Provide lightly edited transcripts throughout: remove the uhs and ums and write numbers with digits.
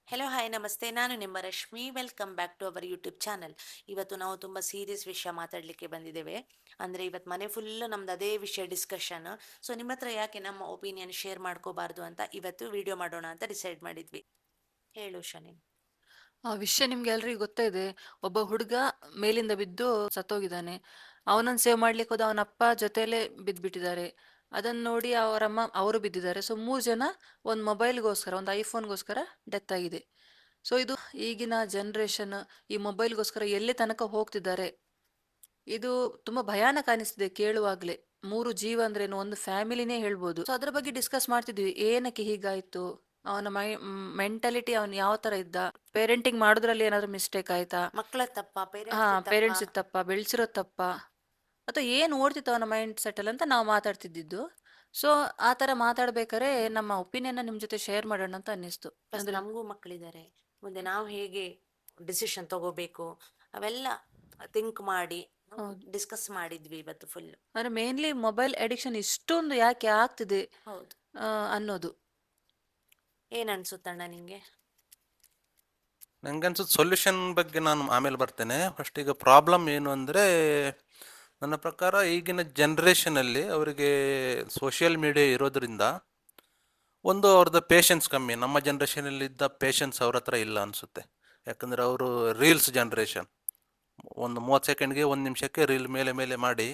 Hello hi ನಮಸ್ತೆ, ನಾನು ನಿಮ್ಮ Rashmi. Welcome back to our YouTube channel. ಇವತ್ತು ನಾವು ತುಂಬ ಸೀರಿಯಸ್ ವಿಷಯ ಮಾತಾಡಲಿಕ್ಕೆ ಬಂದಿದ್ದೇವೆ. ಅಂದರೆ ಇವತ್ತು ಮನೆ ಫುಲ್ ನಮ್ದು ಅದೇ ವಿಷಯ ಡಿಸ್ಕಷನ್. ಸೊ ನಿಮ್ಮ ಹತ್ರ ಯಾಕೆ ನಮ್ಮ ಒಪಿನಿಯನ್ ಶೇರ್ ಮಾಡ್ಕೋಬಾರ್ದು ಅಂತ ಇವತ್ತು ವಿಡಿಯೋ ಮಾಡೋಣ ಅಂತ ಡಿಸೈಡ್ ಮಾಡಿದ್ವಿ. ಹೇಳು ಶನಿ. ಆ ವಿಷಯ ನಿಮ್ಗೆ ಎಲ್ರಿಗೂ ಗೊತ್ತೇ ಇದೆ. ಒಬ್ಬ ಹುಡುಗ ಮೇಲಿಂದ ಬಿದ್ದು ಸತ್ತೋಗಿದ್ದಾನೆ. ಅವನನ್ನು ಸೇವ್ ಮಾಡ್ಲಿಕ್ಕೆ ಹೋದ ಅವನ ಅಪ್ಪ ಜೊತೆಲೆ ಬಿದ್ದ್ಬಿಟ್ಟಿದ್ದಾರೆ. ಅದನ್ನ ನೋಡಿ ಅವರಮ್ಮ ಅವರು ಬಿದ್ದಿದ್ದಾರೆ. ಸೊ 3 ಜನ ಒಂದು ಮೊಬೈಲ್ಗೋಸ್ಕರ, ಒಂದು ಐಫೋನ್ಗೋಸ್ಕರ ಡೆತ್ ಆಗಿದೆ. ಸೊ ಇದು ಈಗಿನ ಜನರೇಷನ್ ಈ ಮೊಬೈಲ್ಗೋಸ್ಕರ ಎಲ್ಲಿ ತನಕ ಹೋಗ್ತಿದ್ದಾರೆ. ಇದು ತುಂಬಾ ಭಯಾನಕ ಅನಿಸ್ತಿದೆ ಕೇಳುವಾಗ್ಲೇ. 3 ಜೀವ ಅಂದ್ರೇನು, ಒಂದು ಫ್ಯಾಮಿಲಿನೇ ಹೇಳ್ಬೋದು. ಸೊ ಅದ್ರ ಬಗ್ಗೆ ಡಿಸ್ಕಸ್ ಮಾಡ್ತಿದ್ವಿ, ಏನಕ್ಕೆ ಹೀಗಾಯ್ತು, ಅವನ ಮೆಂಟಾಲಿಟಿ ಅವನು ಯಾವ ತರ ಇದ್ದ, ಪೇರೆಂಟಿಂಗ್ ಮಾಡೋದ್ರಲ್ಲಿ ಏನಾದ್ರು ಮಿಸ್ಟೇಕ್ ಆಯ್ತಾ, ಮಕ್ಕಳ ತಪ್ಪ, ಹಾ ಪೇರೆಂಟ್ಸ್ ತಪ್ಪ? ಪೇರೆಂಟ್ಸ್ ತಪ್ಪ, ಬೆಳೆಸಿರೋ ತಪ್ಪ, ಅಥವಾ ಏನ್ ಓಡ್ತಿತ್ತು ಅವನ ಮೈಂಡ್ ಸೆಟ್ ಅಲ್ಲಿ ಅಂತ ನಾವು ಮಾತಾಡ್ತಿದ್ದಿದ್ದು. ಸೊ ಆ ತರ ಮಾತಾಡ್ಬೇಕಾದ್ರೆ ನಮ್ಮ ಒಪಿನಿಯನ್ ನಿಮ್ ಜೊತೆ ಶೇರ್ ಮಾಡೋಣ ಅಂತ ಅನ್ನಿಸ್ತು. ಪ್ಲಸ್ ಅಂದ್ರೆ ನಮಗೂ ಮಕ್ಕಳಿದ್ದಾರೆ, ಮುಂದೆ ನಾವು ಹೇಗೆ ಡಿಸಿಷನ್ ತಗೋಬೇಕು ಅವೆಲ್ಲ ಥಿಂಕ್ ಮಾಡಿ ಹೌದು, ಡಿಸ್ಕಸ್ ಮಾಡಿದ್ವಿ ಇವತ್ತು ಫುಲ್. ಅಂದ್ರೆ ಮೇನ್ಲಿ ಮೊಬೈಲ್ ಅಡಿಕ್ಷನ್ ಇಷ್ಟೊಂದು ಯಾಕೆ ಆಗ್ತಿದೆ ಹೌದು. ಅನ್ನೋದು. ಏನ್ ಅನ್ಸುತ್ತಣ್ಣ ನಿಂಗೆ? ನಂಗೆ ಅನ್ಸುತ್ತೆ ಸೊಲ್ಯೂಷನ್ ಬಗ್ಗೆ ನಾನು ಆಮೇಲೆ ಬರ್ತೇನೆ. ಫಸ್ಟ್ ಈಗ ಪ್ರಾಬ್ಲಮ್ ಏನು ಅಂದರೆ, ನನ್ನ ಪ್ರಕಾರ ಈಗಿನ ಜನ್ರೇಷನಲ್ಲಿ ಅವರಿಗೆ ಸೋಷಿಯಲ್ ಮೀಡಿಯಾ ಇರೋದ್ರಿಂದ ಒಂದು ಅವ್ರದ್ದು ಪೇಷನ್ಸ್ ಕಮ್ಮಿ. ನಮ್ಮ ಜನ್ರೇಷನಲ್ಲಿ ಇದ್ದ ಪೇಷನ್ಸ್ ಅವ್ರ ಹತ್ರ ಇಲ್ಲ ಅನಿಸುತ್ತೆ. ಯಾಕಂದರೆ ಅವರು ರೀಲ್ಸ್ ಜನ್ರೇಷನ್, ಒಂದು 30 ಸೆಕೆಂಡ್ಗೆ 1 ನಿಮಿಷಕ್ಕೆ ರೀಲ್ ಮೇಲೆ ಮೇಲೆ ಮಾಡಿ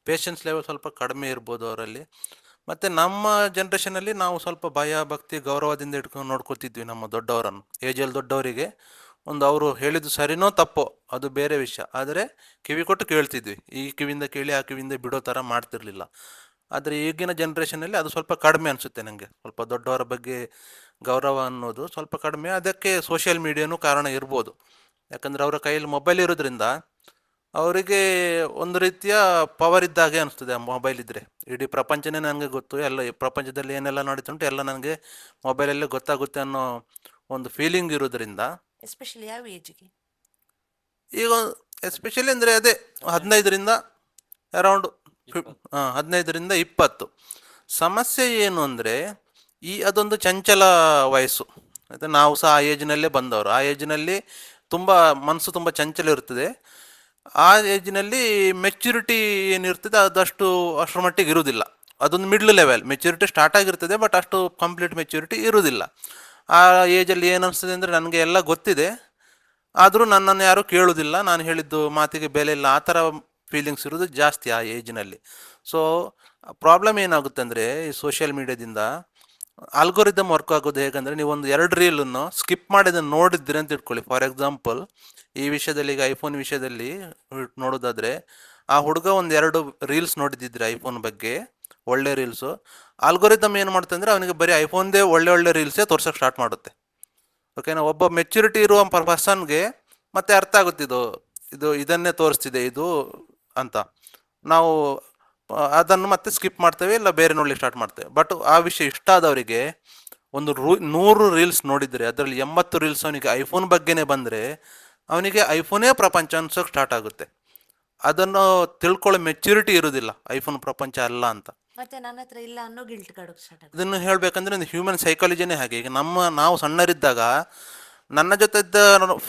ಪೇಷನ್ಸ್ ಲೆವೆಲ್ ಸ್ವಲ್ಪ ಕಡಿಮೆ ಇರ್ಬೋದು ಅವರಲ್ಲಿ. ಮತ್ತು ನಮ್ಮ ಜನ್ರೇಷನಲ್ಲಿ ನಾವು ಸ್ವಲ್ಪ ಭಯ ಭಕ್ತಿ ಗೌರವದಿಂದ ಇಟ್ಕೊಂಡು ನೋಡ್ಕೊತಿದ್ವಿ ನಮ್ಮ ದೊಡ್ಡವರನ್ನು. ಏಜಲ್ಲಿ ದೊಡ್ಡವರಿಗೆ ಒಂದು ಅವರು ಹೇಳಿದ್ದು ಸರಿನೋ ತಪ್ಪೋ ಅದು ಬೇರೆ ವಿಷಯ, ಆದರೆ ಕಿವಿ ಕೊಟ್ಟು ಕೇಳ್ತಿದ್ವಿ. ಈ ಕಿವಿಯಿಂದ ಕೇಳಿ ಆ ಕಿವಿಯಿಂದ ಬಿಡೋ ಥರ ಮಾಡ್ತಿರ್ಲಿಲ್ಲ. ಆದರೆ ಈಗಿನ ಜನ್ರೇಷನಲ್ಲಿ ಅದು ಸ್ವಲ್ಪ ಕಡಿಮೆ ಅನಿಸುತ್ತೆ ನನಗೆ. ಸ್ವಲ್ಪ ದೊಡ್ಡವರ ಬಗ್ಗೆ ಗೌರವ ಅನ್ನೋದು ಸ್ವಲ್ಪ ಕಡಿಮೆ. ಅದಕ್ಕೆ ಸೋಷಿಯಲ್ ಮೀಡಿಯಾನೂ ಕಾರಣ ಇರ್ಬೋದು. ಯಾಕಂದರೆ ಅವರ ಕೈಯಲ್ಲಿ ಮೊಬೈಲ್ ಇರೋದ್ರಿಂದ ಅವರಿಗೆ ಒಂದು ರೀತಿಯ ಪವರ್ ಇದ್ದಾಗೆ ಅನಿಸ್ತದೆ. ಆ ಮೊಬೈಲ್ ಇದ್ದರೆ ಇಡೀ ಪ್ರಪಂಚನೇ ನನಗೆ ಗೊತ್ತು, ಎಲ್ಲ ಈ ಪ್ರಪಂಚದಲ್ಲಿ ಏನೆಲ್ಲ ನಡೀತುಂಟು ಎಲ್ಲ ನನಗೆ ಮೊಬೈಲಲ್ಲೇ ಗೊತ್ತಾಗುತ್ತೆ ಅನ್ನೋ ಒಂದು ಫೀಲಿಂಗ್ ಇರೋದ್ರಿಂದ. ಎಸ್ಪೆಷಲಿ ಯಾವ ಏಜ್ಗೆ? ಈಗ ಎಸ್ಪೆಷಲಿ ಅಂದರೆ ಅದೇ 15ರಿಂದ ಅರೌಂಡ್ 15ರಿಂದ 20. ಸಮಸ್ಯೆ ಏನು ಅಂದರೆ, ಅದೊಂದು ಚಂಚಲ ವಯಸ್ಸು. ಮತ್ತು ನಾವು ಸಹ ಆ ಏಜ್ನಲ್ಲೇ ಬಂದವರು. ಆ ಏಜ್ನಲ್ಲಿ ತುಂಬ ಮನಸ್ಸು ತುಂಬ ಚಂಚಲ ಇರ್ತದೆ. ಆ ಏಜ್ನಲ್ಲಿ ಮೆಚ್ಯೂರಿಟಿ ಏನಿರ್ತದೆ ಅದಷ್ಟು ಅಷ್ಟರ ಮಟ್ಟಿಗೆ ಇರುವುದಿಲ್ಲ. ಅದೊಂದು ಮಿಡ್ಲ್ ಲೆವೆಲ್ ಮೆಚ್ಯೂರಿಟಿ ಸ್ಟಾರ್ಟ್ ಆಗಿರ್ತದೆ, ಬಟ್ ಅಷ್ಟು ಕಂಪ್ಲೀಟ್ ಮೆಚ್ಯೂರಿಟಿ ಇರುವುದಿಲ್ಲ. ಆ ಏಜಲ್ಲಿ ಏನು ಅನಿಸ್ತದೆ ಅಂದರೆ, ನನಗೆ ಎಲ್ಲ ಗೊತ್ತಿದೆ ಆದರೂ ನನ್ನನ್ನು ಯಾರೂ ಕೇಳೋದಿಲ್ಲ, ನಾನು ಹೇಳಿದ್ದು ಮಾತಿಗೆ ಬೆಲೆ ಇಲ್ಲ, ಆ ಥರ ಫೀಲಿಂಗ್ಸ್ ಇರೋದು ಜಾಸ್ತಿ ಆ ಏಜ್ನಲ್ಲಿ. ಸೊ ಪ್ರಾಬ್ಲಮ್ ಏನಾಗುತ್ತೆ ಅಂದರೆ, ಈ ಸೋಷಿಯಲ್ ಮೀಡಿಯಾದಿಂದ ಆಲ್ಗೋರಿದಮ್ ವರ್ಕ್ ಆಗೋದು ಹೇಗಂದರೆ, ನೀವೊಂದು 2 ರೀಲನ್ನು ಸ್ಕಿಪ್ ಮಾಡಿದ್ದನ್ನು ನೋಡಿದ್ರಿ ಅಂತ ಇಟ್ಕೊಳ್ಳಿ. ಫಾರ್ ಎಕ್ಸಾಂಪಲ್, ಈ ವಿಷಯದಲ್ಲಿ ಈಗ ಐಫೋನ್ ವಿಷಯದಲ್ಲಿ ನೋಡೋದಾದರೆ, ಆ ಹುಡುಗ ಒಂದು 2 ರೀಲ್ಸ್ ನೋಡಿದ್ದಿದ್ರೆ ಐಫೋನ್ ಬಗ್ಗೆ, ಒಳ್ಳೆ ರೀಲ್ಸು. ಆಲ್ಗೋರಿದಮ್ ಏನು ಮಾಡುತ್ತೆ ಅಂದರೆ, ಅವನಿಗೆ ಬರೀ ಐಫೋನ್ದೇ ಒಳ್ಳೆ ಒಳ್ಳೆ ರೀಲ್ಸೇ ತೋರ್ಸೋಕ್ಕೆ ಸ್ಟಾರ್ಟ್ ಮಾಡುತ್ತೆ. ಓಕೆನಾ? ಒಬ್ಬ ಮೆಚ್ಯೂರಿಟಿ ಇರುವ ಪರ್ಸನ್ಗೆ ಮತ್ತೆ ಅರ್ಥ ಆಗುತ್ತೆ, ಇದನ್ನೇ ತೋರಿಸ್ತಿದೆ ಇದು ಅಂತ. ನಾವು ಅದನ್ನು ಮತ್ತೆ ಸ್ಕಿಪ್ ಮಾಡ್ತೇವೆ, ಇಲ್ಲ ಬೇರೆ ನೋಡ್ಲಿಕ್ಕೆ ಸ್ಟಾರ್ಟ್ ಮಾಡ್ತೇವೆ. ಬಟ್ ಆ ವಿಷಯ ಇಷ್ಟ ಆದವರಿಗೆ ಒಂದು 100 ರೀಲ್ಸ್ ನೋಡಿದರೆ ಅದರಲ್ಲಿ 80 ರೀಲ್ಸ್ ಅವನಿಗೆ ಐಫೋನ್ ಬಗ್ಗೆನೇ ಬಂದರೆ, ಅವನಿಗೆ ಐಫೋನೇ ಪ್ರಪಂಚ ಅನ್ಸೋಕೆ ಸ್ಟಾರ್ಟ್ ಆಗುತ್ತೆ. ಅದನ್ನು ತಿಳ್ಕೊಳ್ಳೋ ಮೆಚ್ಯೂರಿಟಿ ಇರೋದಿಲ್ಲ, ಐಫೋನ್ ಪ್ರಪಂಚ ಅಲ್ಲ ಅಂತ. ಮತ್ತೆ ನನ್ನ ಹತ್ರ ಇಲ್ಲ ಅನ್ನೋ ಗಿಲ್ಟ್ ಕಾಡೋಕೆ ಸ್ಟಾರ್ಟ್ ಆಗುತ್ತೆ. ಇದನ್ನು ಹೇಳಬೇಕಂದ್ರೆ ಒಂದು ಹ್ಯೂಮನ್ ಸೈಕಾಲಜಿನೇ ಹಾಗೆ. ಈಗ ನಾವು ಸಣ್ಣರಿದ್ದಾಗ ನನ್ನ ಜೊತೆ ಇದ್ದ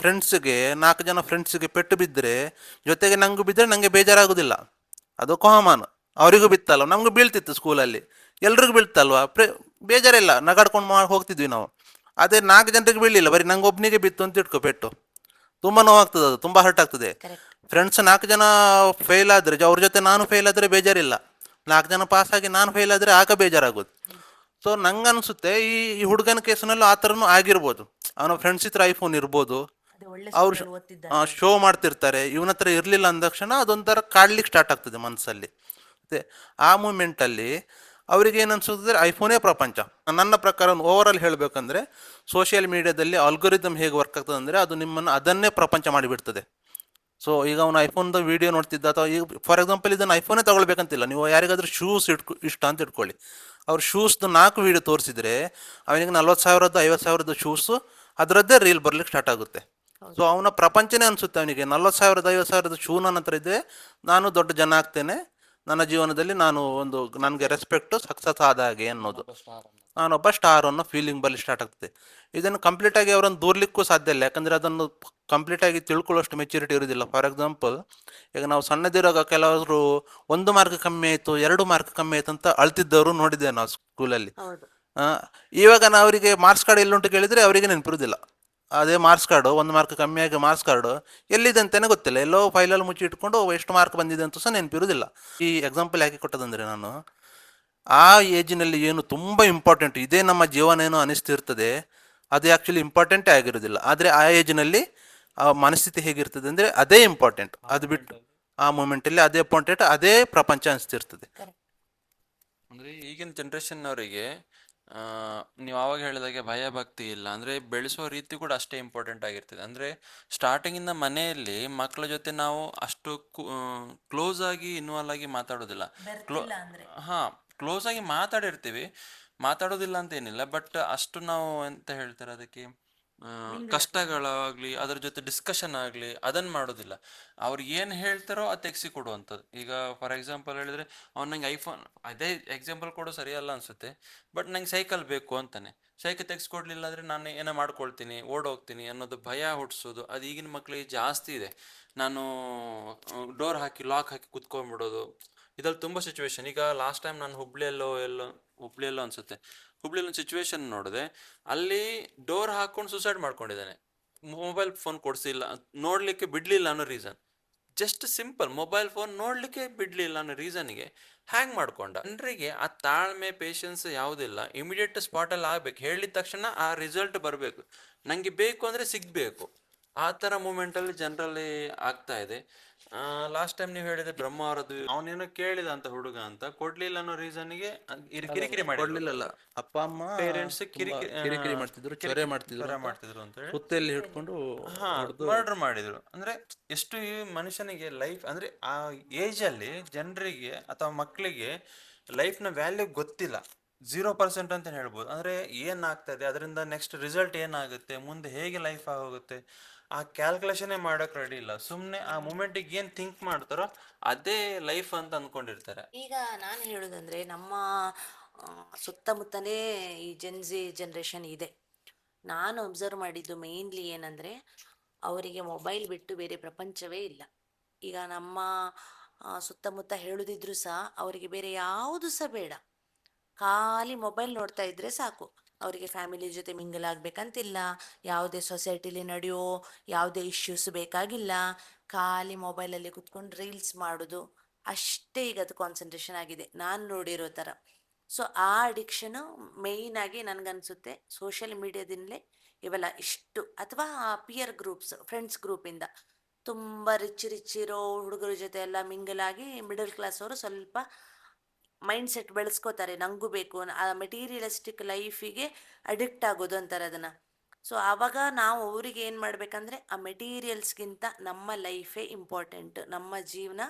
ಫ್ರೆಂಡ್ಸಿಗೆ 4 ಜನ ಫ್ರೆಂಡ್ಸಿಗೆ ಪೆಟ್ಟು ಬಿದ್ದರೆ ಜೊತೆಗೆ ನಂಗೂ ಬಿದ್ದರೆ ನನಗೆ ಬೇಜಾರಾಗೋದಿಲ್ಲ, ಅದು ಕಾಮನ್. ಅವರಿಗೂ ಬಿತ್ತಲ್ವ, ನಮಗೂ ಬೀಳ್ತಿತ್ತು ಸ್ಕೂಲಲ್ಲಿ, ಎಲ್ರಿಗೂ ಬೀಳ್ತಲ್ವ, ಬೇಜಾರಿಲ್ಲ, ನಗಾಡ್ಕೊಂಡು ಹೋಗ್ತಿದ್ವಿ ನಾವು. ಅದೇ 4 ಜನರಿಗೆ ಬೀಳಲಿಲ್ಲ, ಬರೀ ನಂಗೆ ಒಬ್ಬನಿಗೆ ಬಿತ್ತು ಅಂತ ಇಟ್ಕೋ ಪೆಟ್ಟು, ತುಂಬ ನೋವಾಗ್ತದೆ, ಅದು ತುಂಬ ಹರ್ಟ್ ಆಗ್ತದೆ. ಕರೆಕ್ಟ್. ಫ್ರೆಂಡ್ಸ್ 4 ಜನ ಫೇಲ್ ಆದರೆ ಅವ್ರ ಜೊತೆ ನಾನು ಫೇಲ್ ಆದರೆ ಬೇಜಾರಿಲ್ಲ, 4 ಜನ ಪಾಸಾಗಿ ನಾನು ಫೇಲ್ ಆದರೆ ಆಗ ಬೇಜಾರಾಗೋದು. ಸೊ ನಂಗೆ ಅನಿಸುತ್ತೆ ಈ ಹುಡುಗನ ಕೇಸಿನಲ್ಲೂ ಆ ಥರನೂ ಆಗಿರ್ಬೋದು. ಅವನ ಫ್ರೆಂಡ್ಸ್ ಹತ್ರ ಐಫೋನ್ ಇರ್ಬೋದು, ಅದೇ ಒಳ್ಳೆ ಅವ್ರು ಸ್ಕೂಲಲ್ಲಿ ಓದ್ತಿದ್ದಾರೆ. ಶೋ ಮಾಡ್ತಿರ್ತಾರೆ, ಇವನ ಹತ್ರ ಇರಲಿಲ್ಲ ಅಂದ ತಕ್ಷಣ ಅದೊಂಥರ ಕಾಡ್ಲಿಕ್ಕೆ ಸ್ಟಾರ್ಟ್ ಆಗ್ತದೆ ಮನಸ್ಸಲ್ಲಿ. ಮತ್ತು ಆ ಮೂಮೆಂಟಲ್ಲಿ ಅವ್ರಿಗೆ ಏನು ಅನ್ಸುತ್ತದೆ, ಐಫೋನೇ ಪ್ರಪಂಚ. ನನ್ನ ಪ್ರಕಾರ ಓವರ್ ಆಲ್ ಹೇಳಬೇಕಂದ್ರೆ, ಸೋಷಿಯಲ್ ಮೀಡಿಯಾದಲ್ಲಿ ಆಲ್ಗೋರಿದಮ್ ಹೇಗೆ ವರ್ಕ್ ಆಗ್ತದೆ ಅಂದರೆ, ಅದು ನಿಮ್ಮನ್ನು ಅದನ್ನೇ ಪ್ರಪಂಚ ಮಾಡಿಬಿಡ್ತದೆ. ಸೊ ಈಗ ಅವನು ಐಫೋನ್ದು ವೀಡಿಯೋ ನೋಡ್ತಿದ್ದ, ಅಥವಾ ಈಗ ಫಾರ್ ಎಕ್ಸಾಂಪಲ್ ಇದನ್ನು ಐಫೋನೇ ತಗೊಳ್ಬೇಕಂತಿಲ್ಲ, ನೀವು ಯಾರಿಗಾದ್ರೂ ಶೂಸ್ ಇಷ್ಟ ಅಂತ ಇಟ್ಕೊಳ್ಳಿ. ಅವ್ರು ಶೂಸ್ದು 4 ವೀಡಿಯೋ ತೋರಿಸಿದ್ರೆ ಅವನಿಗೆ 40,000 50,000 ಶೂಸು ಅದರದ್ದೇ ರೀಲ್ ಬರ್ಲಿಕ್ಕೆ ಸ್ಟಾರ್ಟ್ ಆಗುತ್ತೆ. ಸೊ ಅವನ ಪ್ರಪಂಚನೇ ಅನಿಸುತ್ತೆ ಅವನಿಗೆ, 40,000 50,000 ಶೂ ನನ್ನ ಹತ್ರ ಇದೆ, ನಾನು ದೊಡ್ಡ ಜನ ಆಗ್ತೇನೆ, ನನ್ನ ಜೀವನದಲ್ಲಿ ನಾನು ಒಂದು ನನಗೆ ರೆಸ್ಪೆಕ್ಟು ಸಕ್ಸಸ್ ಆದ ಹಾಗೆ ಅನ್ನೋದು, ನಾನೊಬ್ಬ ಸ್ಟಾರ್ ಅನ್ನೋ ಫೀಲಿಂಗ್ ಬಲ್ಲಿ ಸ್ಟಾರ್ಟ್ ಆಗ್ತದೆ. ಇದನ್ನು ಕಂಪ್ಲೀಟಾಗಿ ಅವರನ್ನು ದೂರ್ಲಿಕ್ಕೂ ಸಾಧ್ಯ ಇಲ್ಲ, ಯಾಕಂದರೆ ಅದನ್ನು ಕಂಪ್ಲೀಟಾಗಿ ತಿಳ್ಕೊಳ್ಳೋಷ್ಟು ಮೆಚ್ಯೂರಿಟಿ ಇರೋದಿಲ್ಲ. ಫಾರ್ ಎಕ್ಸಾಂಪಲ್, ಈಗ ನಾವು ಸಣ್ಣದಿರುವಾಗ ಕೆಲವರು 1 ಮಾರ್ಕ್ ಕಮ್ಮಿ ಆಯಿತು, 2 ಮಾರ್ಕ್ ಕಮ್ಮಿ ಆಯಿತು ಅಂತ ಅಳ್ತಿದ್ದವರು ನೋಡಿದ್ದೇವೆ ನಾವು ಸ್ಕೂಲಲ್ಲಿ. ಹೌದು. ಇವಾಗ ನಾವು ಅವರಿಗೆ ಮಾರ್ಕ್ಸ್ ಕಾರ್ಡ್ ಎಲ್ಲುಂಟು ಕೇಳಿದರೆ ಅವರಿಗೆ ನೆನಪಿರುವುದಿಲ್ಲ. ಅದೇ ಮಾರ್ಕ್ಸ್ ಕಾರ್ಡು 1 ಮಾರ್ಕ್ ಕಮ್ಮಿಯಾಗಿ ಮಾರ್ಕ್ಸ್ ಕಾರ್ಡು ಎಲ್ಲಿದೆ ಅಂತಲೇ ಗೊತ್ತಿಲ್ಲ, ಎಲ್ಲೋ ಫೈಲಲ್ಲಿ ಮುಚ್ಚಿ ಇಟ್ಕೊಂಡು ಎಷ್ಟು ಮಾರ್ಕ್ ಬಂದಿದೆ ಅಂತ ಸಹ ನೆನಪಿರುವುದಿಲ್ಲ. ಈ ಎಕ್ಸಾಂಪಲ್ ಯಾಕೆ ಕೊಟ್ಟದಂದರೆ, ನಾನು ಆ ಏಜಿನಲ್ಲಿ ಏನು ತುಂಬ ಇಂಪಾರ್ಟೆಂಟ್ ಇದೇ ನಮ್ಮ ಜೀವನ ಏನೋ ಅನಿಸ್ತಿರ್ತದೆ, ಅದು ಆ್ಯಕ್ಚುಲಿ ಇಂಪಾರ್ಟೆಂಟೇ ಆಗಿರೋದಿಲ್ಲ. ಆದರೆ ಆ ಏಜ್ನಲ್ಲಿ ಆ ಮನಸ್ಥಿತಿ ಹೇಗಿರ್ತದೆ ಅಂದರೆ ಅದೇ ಇಂಪಾರ್ಟೆಂಟ್, ಅದು ಬಿಟ್ಟು ಆ ಮೂಮೆಂಟಲ್ಲಿ ಅದೇ ಇಂಪಾರ್ಟೆಂಟ್, ಅದೇ ಪ್ರಪಂಚ ಅನಿಸ್ತಿರ್ತದೆ. ಅಂದ್ರೆ ಈಗಿನ ಜನರೇಷನ್ ಅವರಿಗೆ ನೀವು ಆವಾಗ ಹೇಳಿದಾಗೆ ಭಯ ಭಕ್ತಿ ಇಲ್ಲ, ಅಂದ್ರೆ ಬೆಳೆಸೋ ರೀತಿ ಕೂಡ ಅಷ್ಟೇ ಇಂಪಾರ್ಟೆಂಟ್ ಆಗಿರ್ತದೆ. ಅಂದ್ರೆ ಸ್ಟಾರ್ಟಿಂಗ್ ಇಂದ ಮನೆಯಲ್ಲಿ ಮಕ್ಕಳ ಜೊತೆ ನಾವು ಅಷ್ಟು ಕ್ಲೋಸ್ ಆಗಿ ಇನ್ವಾಲ್ವ್ ಆಗಿ ಮಾತಾಡೋದಿಲ್ಲ. ಕ್ಲೋ ಹಾ ಕ್ಲೋಸ್ ಆಗಿ ಮಾತಾಡಿರ್ತೀವಿ, ಮಾತಾಡೋದಿಲ್ಲ ಅಂತ ಏನಿಲ್ಲ, ಬಟ್ ಅಷ್ಟು ನಾವು ಎಂತ ಹೇಳ್ತಾರೆ ಅದಕ್ಕೆ, ಕಷ್ಟಗಳಾಗ್ಲಿ ಅದ್ರ ಜೊತೆ ಡಿಸ್ಕಷನ್ ಆಗ್ಲಿ ಅದನ್ನ ಮಾಡೋದಿಲ್ಲ. ಅವ್ರು ಏನ್ ಹೇಳ್ತಾರೋ ಅದು ತೆಗ್ಸಿ ಕೊಡುವಂಥದ್ದು. ಈಗ ಫಾರ್ ಎಕ್ಸಾಂಪಲ್ ಹೇಳಿದ್ರೆ, ಅವ್ನು ನಂಗೆ ಐಫೋನ್, ಅದೇ ಎಕ್ಸಾಂಪಲ್ ಕೊಡೋ ಸರಿಯಲ್ಲ ಅನ್ಸುತ್ತೆ, ಬಟ್ ನಂಗೆ ಸೈಕಲ್ ಬೇಕು ಅಂತಾನೆ. ಸೈಕಲ್ ತೆಗ್ಸ್ಕೊಡ್ಲಿಲ್ಲ ಅಂದ್ರೆ ನಾನು ಏನೋ ಮಾಡ್ಕೊಳ್ತೀನಿ, ಓಡೋಗ್ತೀನಿ ಅನ್ನೋದು ಭಯ ಹುಟ್ಟಿಸೋದು, ಅದು ಈಗಿನ ಮಕ್ಳಿಗೆ ಜಾಸ್ತಿ ಇದೆ. ನಾನು ಡೋರ್ ಹಾಕಿ ಲಾಕ್ ಹಾಕಿ ಕುತ್ಕೊಂಡ್ಬಿಡೋದು, ಇದ್ರಲ್ಲಿ ತುಂಬಾ ಸಿಚುವೇಶನ್. ಈಗ ಲಾಸ್ಟ್ ಟೈಮ್ ನಾನು ಹುಬ್ಳಿಯಲ್ಲೋ ಅನ್ಸುತ್ತೆ, ಹುಬ್ಳಿಯಲ್ಲಿ ಒಂದು ಸಿಚುವೇಶನ್ ನೋಡಿದೆ. ಅಲ್ಲಿ ಡೋರ್ ಹಾಕೊಂಡು ಸುಸೈಡ್ ಮಾಡ್ಕೊಂಡಿದ್ದಾನೆ. ಮೊಬೈಲ್ ಫೋನ್ ಕೊಡ್ಸಿಲ್ಲ, ನೋಡ್ಲಿಕ್ಕೆ ಬಿಡ್ಲಿಲ್ಲ ಅನ್ನೋ reason. Just simple, mobile phone ನೋಡ್ಲಿಕ್ಕೆ ಬಿಡ್ಲಿಲ್ಲ ಅನ್ನೋ ರೀಸನ್ಗೆ ಹ್ಯಾಂಗ್ ಮಾಡ್ಕೊಂಡ. ಜನರಿಗೆ ಆ ತಾಳ್ಮೆ ಪೇಷನ್ಸ್ ಯಾವುದಿಲ್ಲ. ಇಮಿಡಿಯೇಟ್ ಸ್ಪಾಟ್ ಅಲ್ಲಿ ಆಗ್ಬೇಕು, ಹೇಳಿದ ತಕ್ಷಣ ಆ ರಿಸಲ್ಟ್ ಬರಬೇಕು, ನಂಗೆ ಬೇಕು ಅಂದ್ರೆ ಸಿಗ್ಬೇಕು. ಆ ತರ ಮೂಮೆಂಟ್ ಅಲ್ಲಿ ಜನರಲ್ಲಿ ಆಗ್ತಾ ಇದೆ. ಲಾಸ್ಟ್ ಟೈಮ್ ನೀವು ಹೇಳಿದ್ರೆ ಬ್ರಹ್ಮ ಅವರದ್ದು, ಅವನೇನೋ ಕೇಳಿದ ಅಂತ ಹುಡುಗ ಅಂತ, ಕೊಡ್ಲಿಲ್ಲ ಅನ್ನೋ ರೀಸನ್ಗೆ ಕಿರಿಕಿರಿ ಮಾಡಿ ಕೊಡ್ಲಿಲ್ಲಲ್ಲ, ಅಪ್ಪ ಅಮ್ಮ ಪೇರೆಂಟ್ಸ್ ಕಿರಿಕಿರಿ ಮಾಡ್ತಿದ್ರು, ಚೊರೆ ಮಾಡ್ತಿದ್ರು ಅಂತ ಹೇಳಿ ಸುತ್ತೆಯಲ್ಲಿ ಹಿಡ್ಕೊಂಡು ಮರ್ಡರ್ ಮಾಡಿದ್ರು. ಅಂದ್ರೆ ಎಷ್ಟು ಈ ಮನುಷ್ಯನಿಗೆ ಲೈಫ್, ಅಂದ್ರೆ ಆ ಏಜ್ ಅಲ್ಲಿ ಜನರಿಗೆ ಅಥವಾ ಮಕ್ಕಳಿಗೆ ಲೈಫ್ ನ ವ್ಯಾಲ್ಯೂ ಗೊತ್ತಿಲ್ಲ. 0% ಅಂತ ಹೇಳ್ಬೋದು. ಅಂದ್ರೆ ಏನ್ ಆಗ್ತದೆ ಅದರಿಂದ, ನೆಕ್ಸ್ಟ್ ರಿಸಲ್ಟ್ ಏನಾಗುತ್ತೆ, ಮುಂದೆ ಹೇಗೆ ಲೈಫ್ ಆಗೋಗುತ್ತೆ, ಆ ಕ್ಯಾಲ್ಕುಲೇಷನ್ ಮಾಡಕ್ ರೆಡಿ ಇಲ್ಲ. ಸುಮ್ನೆ ಆ ಮೂಮೆಂಟಿಗೆ ಏನ್ ಥಿಂಕ್ ಮಾಡ್ತಾರೋ ಅದೇ ಲೈಫ್ ಅಂತ ಅನ್ಕೊಂಡಿರ್ತಾರೆ. ಈಗ ನಾನು ಹೇಳುದಂದ್ರೆ, ನಮ್ಮ ಸುತ್ತಮುತ್ತನೇ ಈ ಜೆನ್ಜಿ ಜನರೇಷನ್ ಇದೆ. ನಾನು ಅಬ್ಸರ್ವ್ ಮಾಡಿದ್ದು ಮೇನ್ಲಿ ಏನಂದ್ರೆ, ಅವರಿಗೆ ಮೊಬೈಲ್ ಬಿಟ್ಟು ಬೇರೆ ಪ್ರಪಂಚವೇ ಇಲ್ಲ. ಈಗ ನಮ್ಮ ಸುತ್ತಮುತ್ತ ಹೇಳುದಿದ್ರು ಸಹ ಅವರಿಗೆ ಬೇರೆ ಯಾವುದು ಸಹ ಬೇಡ, ಖಾಲಿ ಮೊಬೈಲ್ ನೋಡ್ತಾ ಇದ್ರೆ ಸಾಕು. ಅವರಿಗೆ ಫ್ಯಾಮಿಲಿ ಜೊತೆ ಮಿಂಗಲ್ ಆಗ್ಬೇಕಂತಿಲ್ಲ, ಯಾವುದೇ ಸೊಸೈಟಿಲಿ ನಡೆಯೋ ಯಾವುದೇ ಇಶ್ಯೂಸ್ ಬೇಕಾಗಿಲ್ಲ, ಖಾಲಿ ಮೊಬೈಲಲ್ಲಿ ಕುತ್ಕೊಂಡು ರೀಲ್ಸ್ ಮಾಡೋದು ಅಷ್ಟೇ. ಈಗ ಅದು ಕಾನ್ಸಂಟ್ರೇಷನ್ ಆಗಿದೆ ನಾನು ನೋಡಿರೋ ಥರ. ಸೊ ಆ ಅಡಿಕ್ಷನ್ ಮೇಯ್ನ್ ಆಗಿ ನನಗನ್ಸುತ್ತೆ ಸೋಷಿಯಲ್ ಮೀಡಿಯಾದಿಂದಲೇ ಇವೆಲ್ಲ ಇಷ್ಟು, ಅಥವಾ ಪಿಯರ್ ಗ್ರೂಪ್ಸ್, ಫ್ರೆಂಡ್ಸ್ ಗ್ರೂಪಿಂದ ತುಂಬ ರಿಚ್ ಇರೋ ಹುಡುಗರ ಜೊತೆ ಎಲ್ಲ ಮಿಂಗಲ್ ಆಗಿ ಮಿಡಲ್ ಕ್ಲಾಸ್ ಅವರು ಸ್ವಲ್ಪ ಮೈಂಡ್ ಸೆಟ್ ಬೆಳೆಸ್ಕೋತಾರೆ, ನಂಗೂ ಬೇಕು ಆ ಮೆಟೀರಿಯಲಿಸ್ಟಿಕ್ ಲೈಫಿಗೆ ಅಡಿಕ್ಟ್ ಆಗೋದು ಅಂತಾರೆ ಅದನ್ನ. ಸೊ ಆವಾಗ ನಾವು ಅವರಿಗೆ ಏನು ಮಾಡ್ಬೇಕಂದ್ರೆ, ಆ ಮೆಟೀರಿಯಲ್ಸ್ಗಿಂತ ನಮ್ಮ ಲೈಫೇ ಇಂಪಾರ್ಟೆಂಟ್, ನಮ್ಮ ಜೀವನ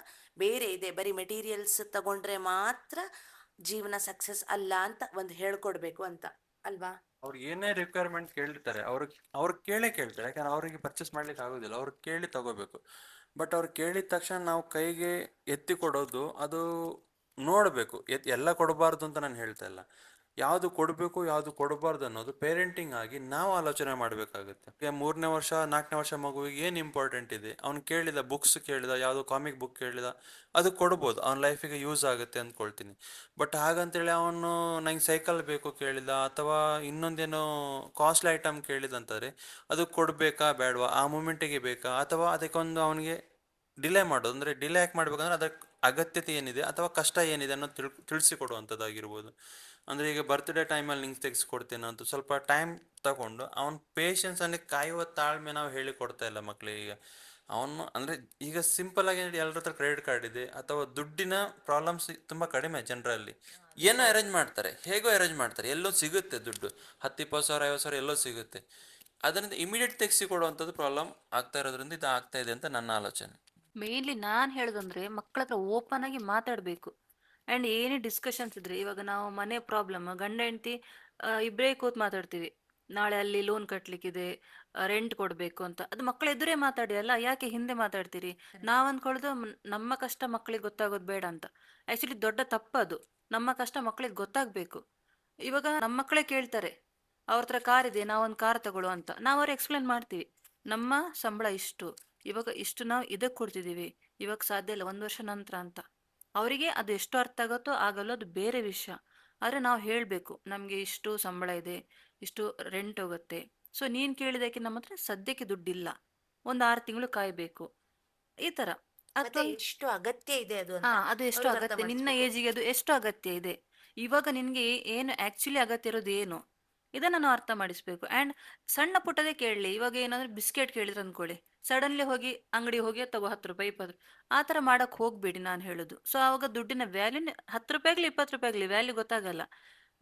ಬೇರೆ ಇದೆ, ಬರೀ ಮೆಟೀರಿಯಲ್ಸ್ ತಗೊಂಡ್ರೆ ಮಾತ್ರ ಜೀವನ ಸಕ್ಸಸ್ ಅಲ್ಲ ಅಂತ ಒಂದು ಹೇಳ್ಕೊಡ್ಬೇಕು ಅಂತ, ಅಲ್ವಾ? ಅವ್ರು ಏನೇ ರಿಕ್ವೈರ್ಮೆಂಟ್ ಕೇಳಿರ್ತಾರೆ, ಅವ್ರು ಕೇಳ್ತಾರೆ, ಯಾಕಂದ್ರೆ ಅವರಿಗೆ ಪರ್ಚೇಸ್ ಮಾಡ್ಲಿಕ್ಕೆ ಆಗೋದಿಲ್ಲ, ಅವ್ರು ಕೇಳಿ ತಗೋಬೇಕು. ಬಟ್ ಅವ್ರು ಕೇಳಿದ ತಕ್ಷಣ ನಾವು ಕೈಗೆ ಎತ್ತಿ ಕೊಡೋದು, ಅದು ನೋಡಬೇಕು. ಎಲ್ಲ ಕೊಡಬಾರ್ದು ಅಂತ ನಾನು ಹೇಳ್ತಾ ಇಲ್ಲ, ಯಾವುದು ಕೊಡಬೇಕು ಯಾವುದು ಕೊಡಬಾರ್ದು ಅನ್ನೋದು ಪೇರೆಂಟಿಂಗ್ ಆಗಿ ನಾವು ಆಲೋಚನೆ ಮಾಡಬೇಕಾಗುತ್ತೆ. ಈಗ 3ನೇ ವರ್ಷ 4ನೇ ವರ್ಷ ಮಗುವಿಗೆ ಏನು ಇಂಪಾರ್ಟೆಂಟ್ ಇದೆ, ಅವ್ನು ಕೇಳಿದ ಬುಕ್ಸ್ ಕೇಳಿದ, ಯಾವುದೋ ಕಾಮಿಕ್ ಬುಕ್ ಕೇಳಿದ, ಅದು ಕೊಡ್ಬೋದು, ಅವ್ನ ಲೈಫಿಗೆ ಯೂಸ್ ಆಗುತ್ತೆ ಅಂದ್ಕೊಳ್ತೀನಿ. ಬಟ್ ಹಾಗಂತೇಳಿ ಅವನು ನಂಗೆ ಸೈಕಲ್ ಬೇಕು ಕೇಳಿದ, ಅಥವಾ ಇನ್ನೊಂದೇನೋ ಕಾಸ್ಟ್ಲಿ ಐಟಮ್ ಕೇಳಿದ ಅಂತಂದರೆ ಅದು ಕೊಡಬೇಕಾ ಬೇಡವಾ, ಆ ಮೂಮೆಂಟಿಗೆ ಬೇಕಾ, ಅಥವಾ ಅದಕ್ಕೊಂದು ಅವನಿಗೆ ಡಿಲೇ ಮಾಡೋದು. ಅಂದರೆ ಡಿಲೇ ಯಾಕೆ ಮಾಡ್ಬೇಕಂದ್ರೆ ಅದಕ್ಕೆ ಅಗತ್ಯತೆ ಏನಿದೆ ಅಥವಾ ಕಷ್ಟ ಏನಿದೆ ಅನ್ನೋದು ತಿಳಿಸಿಕೊಡುವಂಥದ್ದಾಗಿರ್ಬೋದು. ಅಂದರೆ ಈಗ ಬರ್ತ್ಡೇ ಟೈಮಲ್ಲಿ ನಿಂಗೆ ತೆಗೆಸ್ಕೊಡ್ತೇನೆ ಅಂತ ಸ್ವಲ್ಪ ಟೈಮ್ ತಗೊಂಡು ಅವನ ಪೇಷನ್ಸಲ್ಲಿ ಕಾಯುವ ತಾಳ್ಮೆ ನಾವು ಹೇಳಿಕೊಡ್ತಾ ಇಲ್ಲ ಮಕ್ಕಳಿಗೆ. ಅವನು ಅಂದರೆ ಈಗ ಸಿಂಪಲ್ ಆಗಿ ಎಲ್ಲರ ಹತ್ರ ಕ್ರೆಡಿಟ್ ಕಾರ್ಡ್ ಇದೆ, ಅಥವಾ ದುಡ್ಡಿನ ಪ್ರಾಬ್ಲಮ್ಸ್ ತುಂಬ ಕಡಿಮೆ ಜನರಲ್ಲಿ. ಏನೋ ಅರೇಂಜ್ ಮಾಡ್ತಾರೆ, ಹೇಗೋ ಅರೇಂಜ್ ಮಾಡ್ತಾರೆ, ಎಲ್ಲೋ ಸಿಗುತ್ತೆ ದುಡ್ಡು, 10-20 ಸಾವಿರ 50 ಸಾವಿರ ಎಲ್ಲೋ ಸಿಗುತ್ತೆ. ಅದರಿಂದ ಇಮಿಡಿಯೇಟ್ ತೆಗೆಸಿ ಕೊಡುವಂಥದ್ದು ಪ್ರಾಬ್ಲಮ್ ಆಗ್ತಾ ಇರೋದ್ರಿಂದ ಇದು ಆಗ್ತಾ ಇದೆ ಅಂತ ನನ್ನ ಆಲೋಚನೆ. ಮೇನ್ಲಿ ನಾನು ಹೇಳೋದಂದ್ರೆ, ಮಕ್ಕಳ ಹತ್ರ ಓಪನ್ ಆಗಿ ಮಾತಾಡಬೇಕು. ಆ್ಯಂಡ್ ಏನೇ ಡಿಸ್ಕಷನ್ಸ್ ಇದ್ರೆ, ಇವಾಗ ನಾವು ಮನೆ ಪ್ರಾಬ್ಲಮ್, ಗಂಡ ಹೆಂಡತಿ ಇಬ್ಬರೇ ಕೂತ್ ಮಾತಾಡ್ತೀವಿ, ನಾಳೆ ಅಲ್ಲಿ ಲೋನ್ ಕಟ್ಲಿಕ್ಕಿದೆ, ರೆಂಟ್ ಕೊಡ್ಬೇಕು ಅಂತ. ಅದು ಮಕ್ಕಳ ಎದುರೇ ಮಾತಾಡಿ ಅಲ್ಲ, ಯಾಕೆ ಹಿಂದೆ ಮಾತಾಡ್ತೀರಿ? ನಾವ್ ಅಂದ್ಕೊಳ್ಳೋದು ನಮ್ಮ ಕಷ್ಟ ಮಕ್ಕಳಿಗೆ ಗೊತ್ತಾಗೋದು ಬೇಡ ಅಂತ. ಆಕ್ಚುಲಿ ದೊಡ್ಡ ತಪ್ಪದು. ನಮ್ಮ ಕಷ್ಟ ಮಕ್ಕಳಿಗೆ ಗೊತ್ತಾಗ್ಬೇಕು. ಇವಾಗ ನಮ್ಮ ಮಕ್ಕಳೇ ಕೇಳ್ತಾರೆ, ಅವ್ರ ಹತ್ರ ಕಾರ್ ಇದೆ, ನಾವೊಂದು ಕಾರ್ ತಗೊಳ್ಳೋ ಅಂತ. ನಾವು ಅವ್ರಿಗೆ ಎಕ್ಸ್ಪ್ಲೇನ್ ಮಾಡ್ತೀವಿ, ನಮ್ಮ ಸಂಬಳ ಇಷ್ಟು, ಇವಾಗ ಇಷ್ಟು ನಾವು ಇದಕ್ಕೆ ಕೊಡ್ತಿದೀವಿ, ಇವಾಗ ಸಾಧ್ಯ ಇಲ್ಲ, 1 ವರ್ಷ ನಂತರ ಅಂತ. ಅವರಿಗೆ ಅದು ಎಷ್ಟು ಅರ್ಥ ಆಗುತ್ತೋ ಆಗಲ್ಲೋ ಅದು ಬೇರೆ ವಿಷಯ. ಆದ್ರೆ ನಾವು ಹೇಳ್ಬೇಕು, ನಮ್ಗೆ ಇಷ್ಟು ಸಂಬಳ ಇದೆ, ಇಷ್ಟು ರೆಂಟ್ ಹೋಗುತ್ತೆ. ಸೊ ನೀನ್ ಕೇಳಿದಕ್ಕೆ ನಮ್ಮ ಹತ್ರ ಸದ್ಯಕ್ಕೆ ದುಡ್ಡಿಲ್ಲ, ಒಂದು 6 ತಿಂಗಳು ಕಾಯ್ಬೇಕು, ಈ ತರ. ಮತ್ತೆ ಅಥವಾ ಎಷ್ಟು ಅಗತ್ಯ ಇದೆ ಅದು ಹಾ, ಅಂತ ಅದು ಎಷ್ಟು ಅವ್ರಿಗೆ ಅರ್ಥ ಅಗತ್ಯ, ನಿನ್ನ ಮಾಡಿಸ್ಬೇಕು. ಏಜಿಗೆ ಅದು ಎಷ್ಟು ಅಗತ್ಯ ಇದೆ, ಇವಾಗ ನಿನ್ಗೆ ಏನು ಆಕ್ಚುಲಿ ಅಗತ್ಯ ಇರೋದು ಏನು, ಇದನ್ನ ನಾವು ಅರ್ಥ ಮಾಡಿಸ್ಬೇಕು. ಅಂಡ್ ಸಣ್ಣ ಪುಟ್ಟದೇ ಕೇಳಲಿ, ಇವಾಗ ಏನಾದ್ರು ಬಿಸ್ಕೆಟ್ ಕೇಳಿದ್ರೆ ಅನ್ಕೊಳ್ಳಿ, ಸಡನ್ಲಿ ಹೋಗಿ ಅಂಗಡಿ ಹೋಗಿ ತಗೋ 10 ರೂಪಾಯಿ 20 ಆ ತರ ಮಾಡಕ್ ಹೋಗ್ಬೇಡಿ ನಾನು ಹೇಳುದು. ಸೊ ಅವಾಗ ದುಡ್ಡಿನ ವ್ಯಾಲ್ಯೂ 10 ರೂಪಾಯಿಗ್ಲಿ 20 ರೂಪಾಯಿಗ್ಲಿ ವ್ಯಾಲ್ಯೂ ಗೊತ್ತಾಗಲ್ಲ.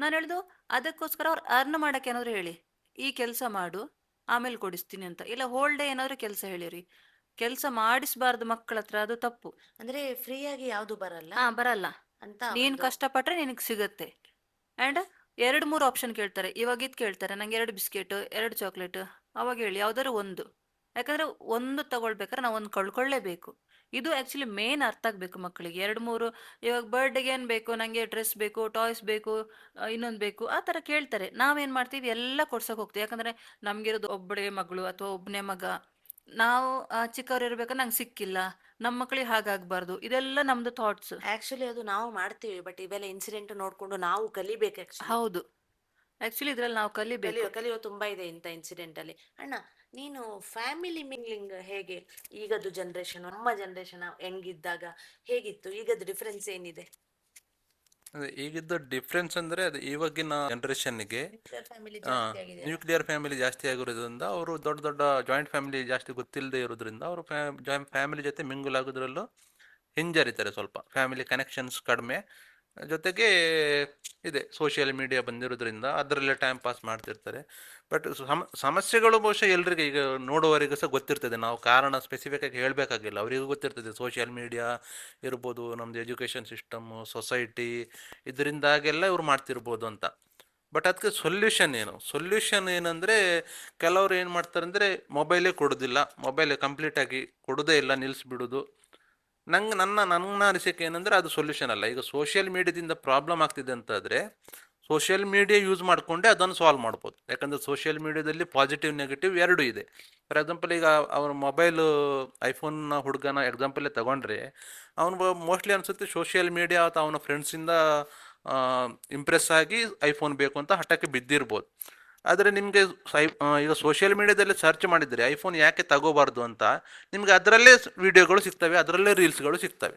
ನಾನು ಹೇಳುದು, ಅದಕ್ಕೋಸ್ಕರ ಅವ್ರು ಅರ್ನ್ ಮಾಡಕ್ಕೆ ಏನಾದ್ರು ಹೇಳಿ, ಈ ಕೆಲಸ ಮಾಡು ಆಮೇಲೆ ಕೊಡಿಸ್ತೀನಿ ಅಂತ. ಇಲ್ಲ ಹೋಲ್ ಡೇ ಏನಾದ್ರು ಕೆಲಸ ಹೇಳಿರಿ, ಕೆಲಸ ಮಾಡಿಸ್ಬಾರ್ದು ಮಕ್ಕಳ ಹತ್ರ, ಅದು ತಪ್ಪು. ಅಂದ್ರೆ ಫ್ರೀ ಆಗಿ ಯಾವ್ದು ಬರಲ್ಲ ಹಾ, ಬರಲ್ಲ. ಅಂತ ನೀನ್ ಒಂದು. ಕಷ್ಟಪಟ್ರೆ ನಿನಗ್ ಸಿಗತ್ತೆ. ಅಂಡ್ 2 3 ಆಪ್ಷನ್ ಕೇಳ್ತಾರೆ, ಇವಾಗ ಇದ್ ಕೇಳ್ತಾರೆ, ನಂಗೆ 2 ಬಿಸ್ಕೆಟ್ 2 ಚಾಕ್ಲೇಟ್, ಅವಾಗ ಹೇಳಿ ಯಾವ್ದಾದ್ರು ಒಂದು. ಯಾಕಂದ್ರೆ ಒಂದು ತಗೊಳ್ಬೇಕಾದ್ರೆ ನಾವು ಒಂದು ಕಳ್ಕೊಳ್ಳೇಬೇಕು. ಇದು ಆಕ್ಚುಲಿ ಮೇನ್ ಅರ್ಥ ಆಗ್ಬೇಕು ಮಕ್ಕಳಿಗೆ. 2 3 ಇವಾಗ ಬರ್ಡೇಗೆ ಏನ್ ಬೇಕು, ನಂಗೆ ಡ್ರೆಸ್ ಬೇಕು, ಟಾಯ್ಸ್ ಬೇಕು, ಇನ್ನೊಂದ್ ಬೇಕು, ಆ ತರ ಕೇಳ್ತಾರೆ. ನಾವೇನ್ ಮಾಡ್ತೀವಿ, ಎಲ್ಲ ಕೊಡ್ಸಕ್ ಹೋಗ್ತೀವಿ. ಯಾಕಂದ್ರೆ ನಮ್ಗಿರೋದು ಒಬ್ಬಳೇ ಮಗಳು ಅಥವಾ ಒಬ್ಬನೇ ಮಗ, ನಾವು ಚಿಕ್ಕವ್ರು ಇರ್ಬೇಕಾದ್ರೆ ನಂಗೆ ಸಿಕ್ಕಿಲ್ಲ, ನಮ್ಮ ಮಕ್ಳಿಗೆ ಹಾಗಾಗ್ಬಾರ್ದು, ಇದೆಲ್ಲ ನಮ್ದು ಥಾಟ್ಸ್. ಆಕ್ಚುಲಿ ಅದು ನಾವು ಮಾಡ್ತೀವಿ, ಬಟ್ ಇವೆಲ್ಲ ಇನ್ಸಿಡೆಂಟ್ ನೋಡ್ಕೊಂಡು ನಾವು ಕಲಿಬೇಕು ಆಕ್ಚುಲಿ. ಹೌದು, ಆಕ್ಚುಲಿ ಇದ್ರಲ್ಲಿ ನಾವು ಕಲಿಬೇಕು. ಕಲಿಯೋ ತುಂಬಾ ಇದೆ ಇಂಥ ಇನ್ಸಿಡೆಂಟ್ ಅಲ್ಲಿ. ಅಣ್ಣ, ನೀನು ಫ್ಯಾಮಿಲಿ ಮಿಂಗ್ಲಿಂಗ್ ಹೇಗೆ, ಈಗದ್ದು ಜನರೇಷನ್ ನಮ್ಮ ಜನರೇಷನ್ ಹೆಂಗಿದ್ದಾಗ ಹೇಗಿತ್ತು, ಈಗದ್ದು ಡಿಫ್ರೆನ್ಸ್ ಏನಿದೆ? ಅದೇ ಈಗಿದ್ದ ಡಿಫ್ರೆನ್ಸ್ ಅಂದರೆ ಅದು ಇವಾಗಿನ ಜನ್ರೇಷನ್ಗೆ ಫ್ಯಾಮಿಲಿ ಜಾಸ್ತಿ ಆಗಿದೆ. ನ್ಯೂಕ್ಲಿಯರ್ ಫ್ಯಾಮಿಲಿ ಜಾಸ್ತಿ ಆಗಿರೋದ್ರಿಂದ ಅವರು ದೊಡ್ಡ ದೊಡ್ಡ ಜಾಯಿಂಟ್ ಫ್ಯಾಮಿಲಿ ಜಾಸ್ತಿ ಗೊತ್ತಿಲ್ಲದೆ ಇರೋದ್ರಿಂದ ಅವರು ಜಾಯಿಂಟ್ ಫ್ಯಾಮಿಲಿ ಜೊತೆ ಮಿಂಗಲ್ ಆಗೋದ್ರಲ್ಲೂ ಹಿಂಜರಿತಾರೆ. ಸ್ವಲ್ಪ ಫ್ಯಾಮಿಲಿ ಕನೆಕ್ಷನ್ಸ್ ಕಡಿಮೆ, ಜೊತೆಗೆ ಇದೆ ಸೋಷಿಯಲ್ ಮೀಡಿಯಾ ಬಂದಿರೋದ್ರಿಂದ ಅದರಲ್ಲೇ ಟೈಮ್ ಪಾಸ್ ಮಾಡ್ತಿರ್ತಾರೆ. ಬಟ್ ಸಮಸ್ಯೆಗಳು ಬಹುಶಃ ಎಲ್ರಿಗೆ ಈಗ ನೋಡುವವರಿಗೂ ಸಹ ಗೊತ್ತಿರ್ತದೆ. ನಾವು ಕಾರಣ ಸ್ಪೆಸಿಫಿಕ್ ಆಗಿ ಹೇಳಬೇಕಾಗಿಲ್ಲ, ಅವರಿಗೂ ಗೊತ್ತಿರ್ತದೆ. ಸೋಷಿಯಲ್ ಮೀಡಿಯಾ ಇರ್ಬೋದು, ನಮ್ಮದು ಎಜುಕೇಷನ್ ಸಿಸ್ಟಮ್ಮು, ಸೊಸೈಟಿ, ಇದರಿಂದಾಗೆಲ್ಲ ಇವ್ರು ಮಾಡ್ತಿರ್ಬೋದು ಅಂತ. ಬಟ್ ಅದಕ್ಕೆ ಸೊಲ್ಯೂಷನ್ ಏನಂದರೆ, ಕೆಲವರು ಏನು ಮಾಡ್ತಾರೆ ಅಂದರೆ ಮೊಬೈಲೇ ಕೊಡೋದಿಲ್ಲ, ಮೊಬೈಲ್ ಕಂಪ್ಲೀಟಾಗಿ ಕೊಡೋದೇ ಇಲ್ಲ, ನಿಲ್ಲಿಸ್ಬಿಡೋದು. ನನ್ನ ಅನಿಸಿಕೆ ಏನಂದರೆ ಅದು ಸೊಲ್ಯೂಷನ್ ಅಲ್ಲ. ಈಗ ಸೋಷಿಯಲ್ ಮೀಡಿಯಾದಿಂದ ಪ್ರಾಬ್ಲಮ್ ಆಗ್ತಿದೆ ಅಂತಾದರೆ ಸೋಷಿಯಲ್ ಮೀಡಿಯಾ ಯೂಸ್ ಮಾಡಿಕೊಂಡೆ ಅದನ್ನು ಸಾಲ್ವ್ ಮಾಡ್ಬೋದು. ಯಾಕಂದರೆ ಸೋಷಿಯಲ್ ಮೀಡಿಯಾದಲ್ಲಿ ಪಾಸಿಟಿವ್ ನೆಗೆಟಿವ್ ಎರಡೂ ಇದೆ. ಫಾರ್ ಎಕ್ಸಾಂಪಲ್, ಈಗ ಅವ್ರ ಮೊಬೈಲು ಐಫೋನ್ನ ಹುಡುಗನ ಎಕ್ಸಾಂಪಲೇ ತಗೊಂಡ್ರೆ, ಅವನು ಮೋಸ್ಟ್ಲಿ ಅನಿಸುತ್ತೆ ಸೋಷಿಯಲ್ ಮೀಡಿಯಾ ಅಥವಾ ಅವನ ಫ್ರೆಂಡ್ಸಿಂದ ಇಂಪ್ರೆಸ್ ಆಗಿ ಐಫೋನ್ ಬೇಕು ಅಂತ ಹಠಕ್ಕೆ ಬಿದ್ದಿರ್ಬೋದು. ಆದರೆ ನಿಮಗೆ ಈಗ ಸೋಷಿಯಲ್ ಮೀಡಿಯಾದಲ್ಲಿ ಸರ್ಚ್ ಮಾಡಿದರೆ ಐಫೋನ್ ಯಾಕೆ ತಗೋಬಾರ್ದು ಅಂತ ನಿಮಗೆ ಅದರಲ್ಲೇ ವಿಡಿಯೋಗಳು ಸಿಗ್ತವೆ, ಅದರಲ್ಲೇ ರೀಲ್ಸ್ಗಳು ಸಿಗ್ತವೆ.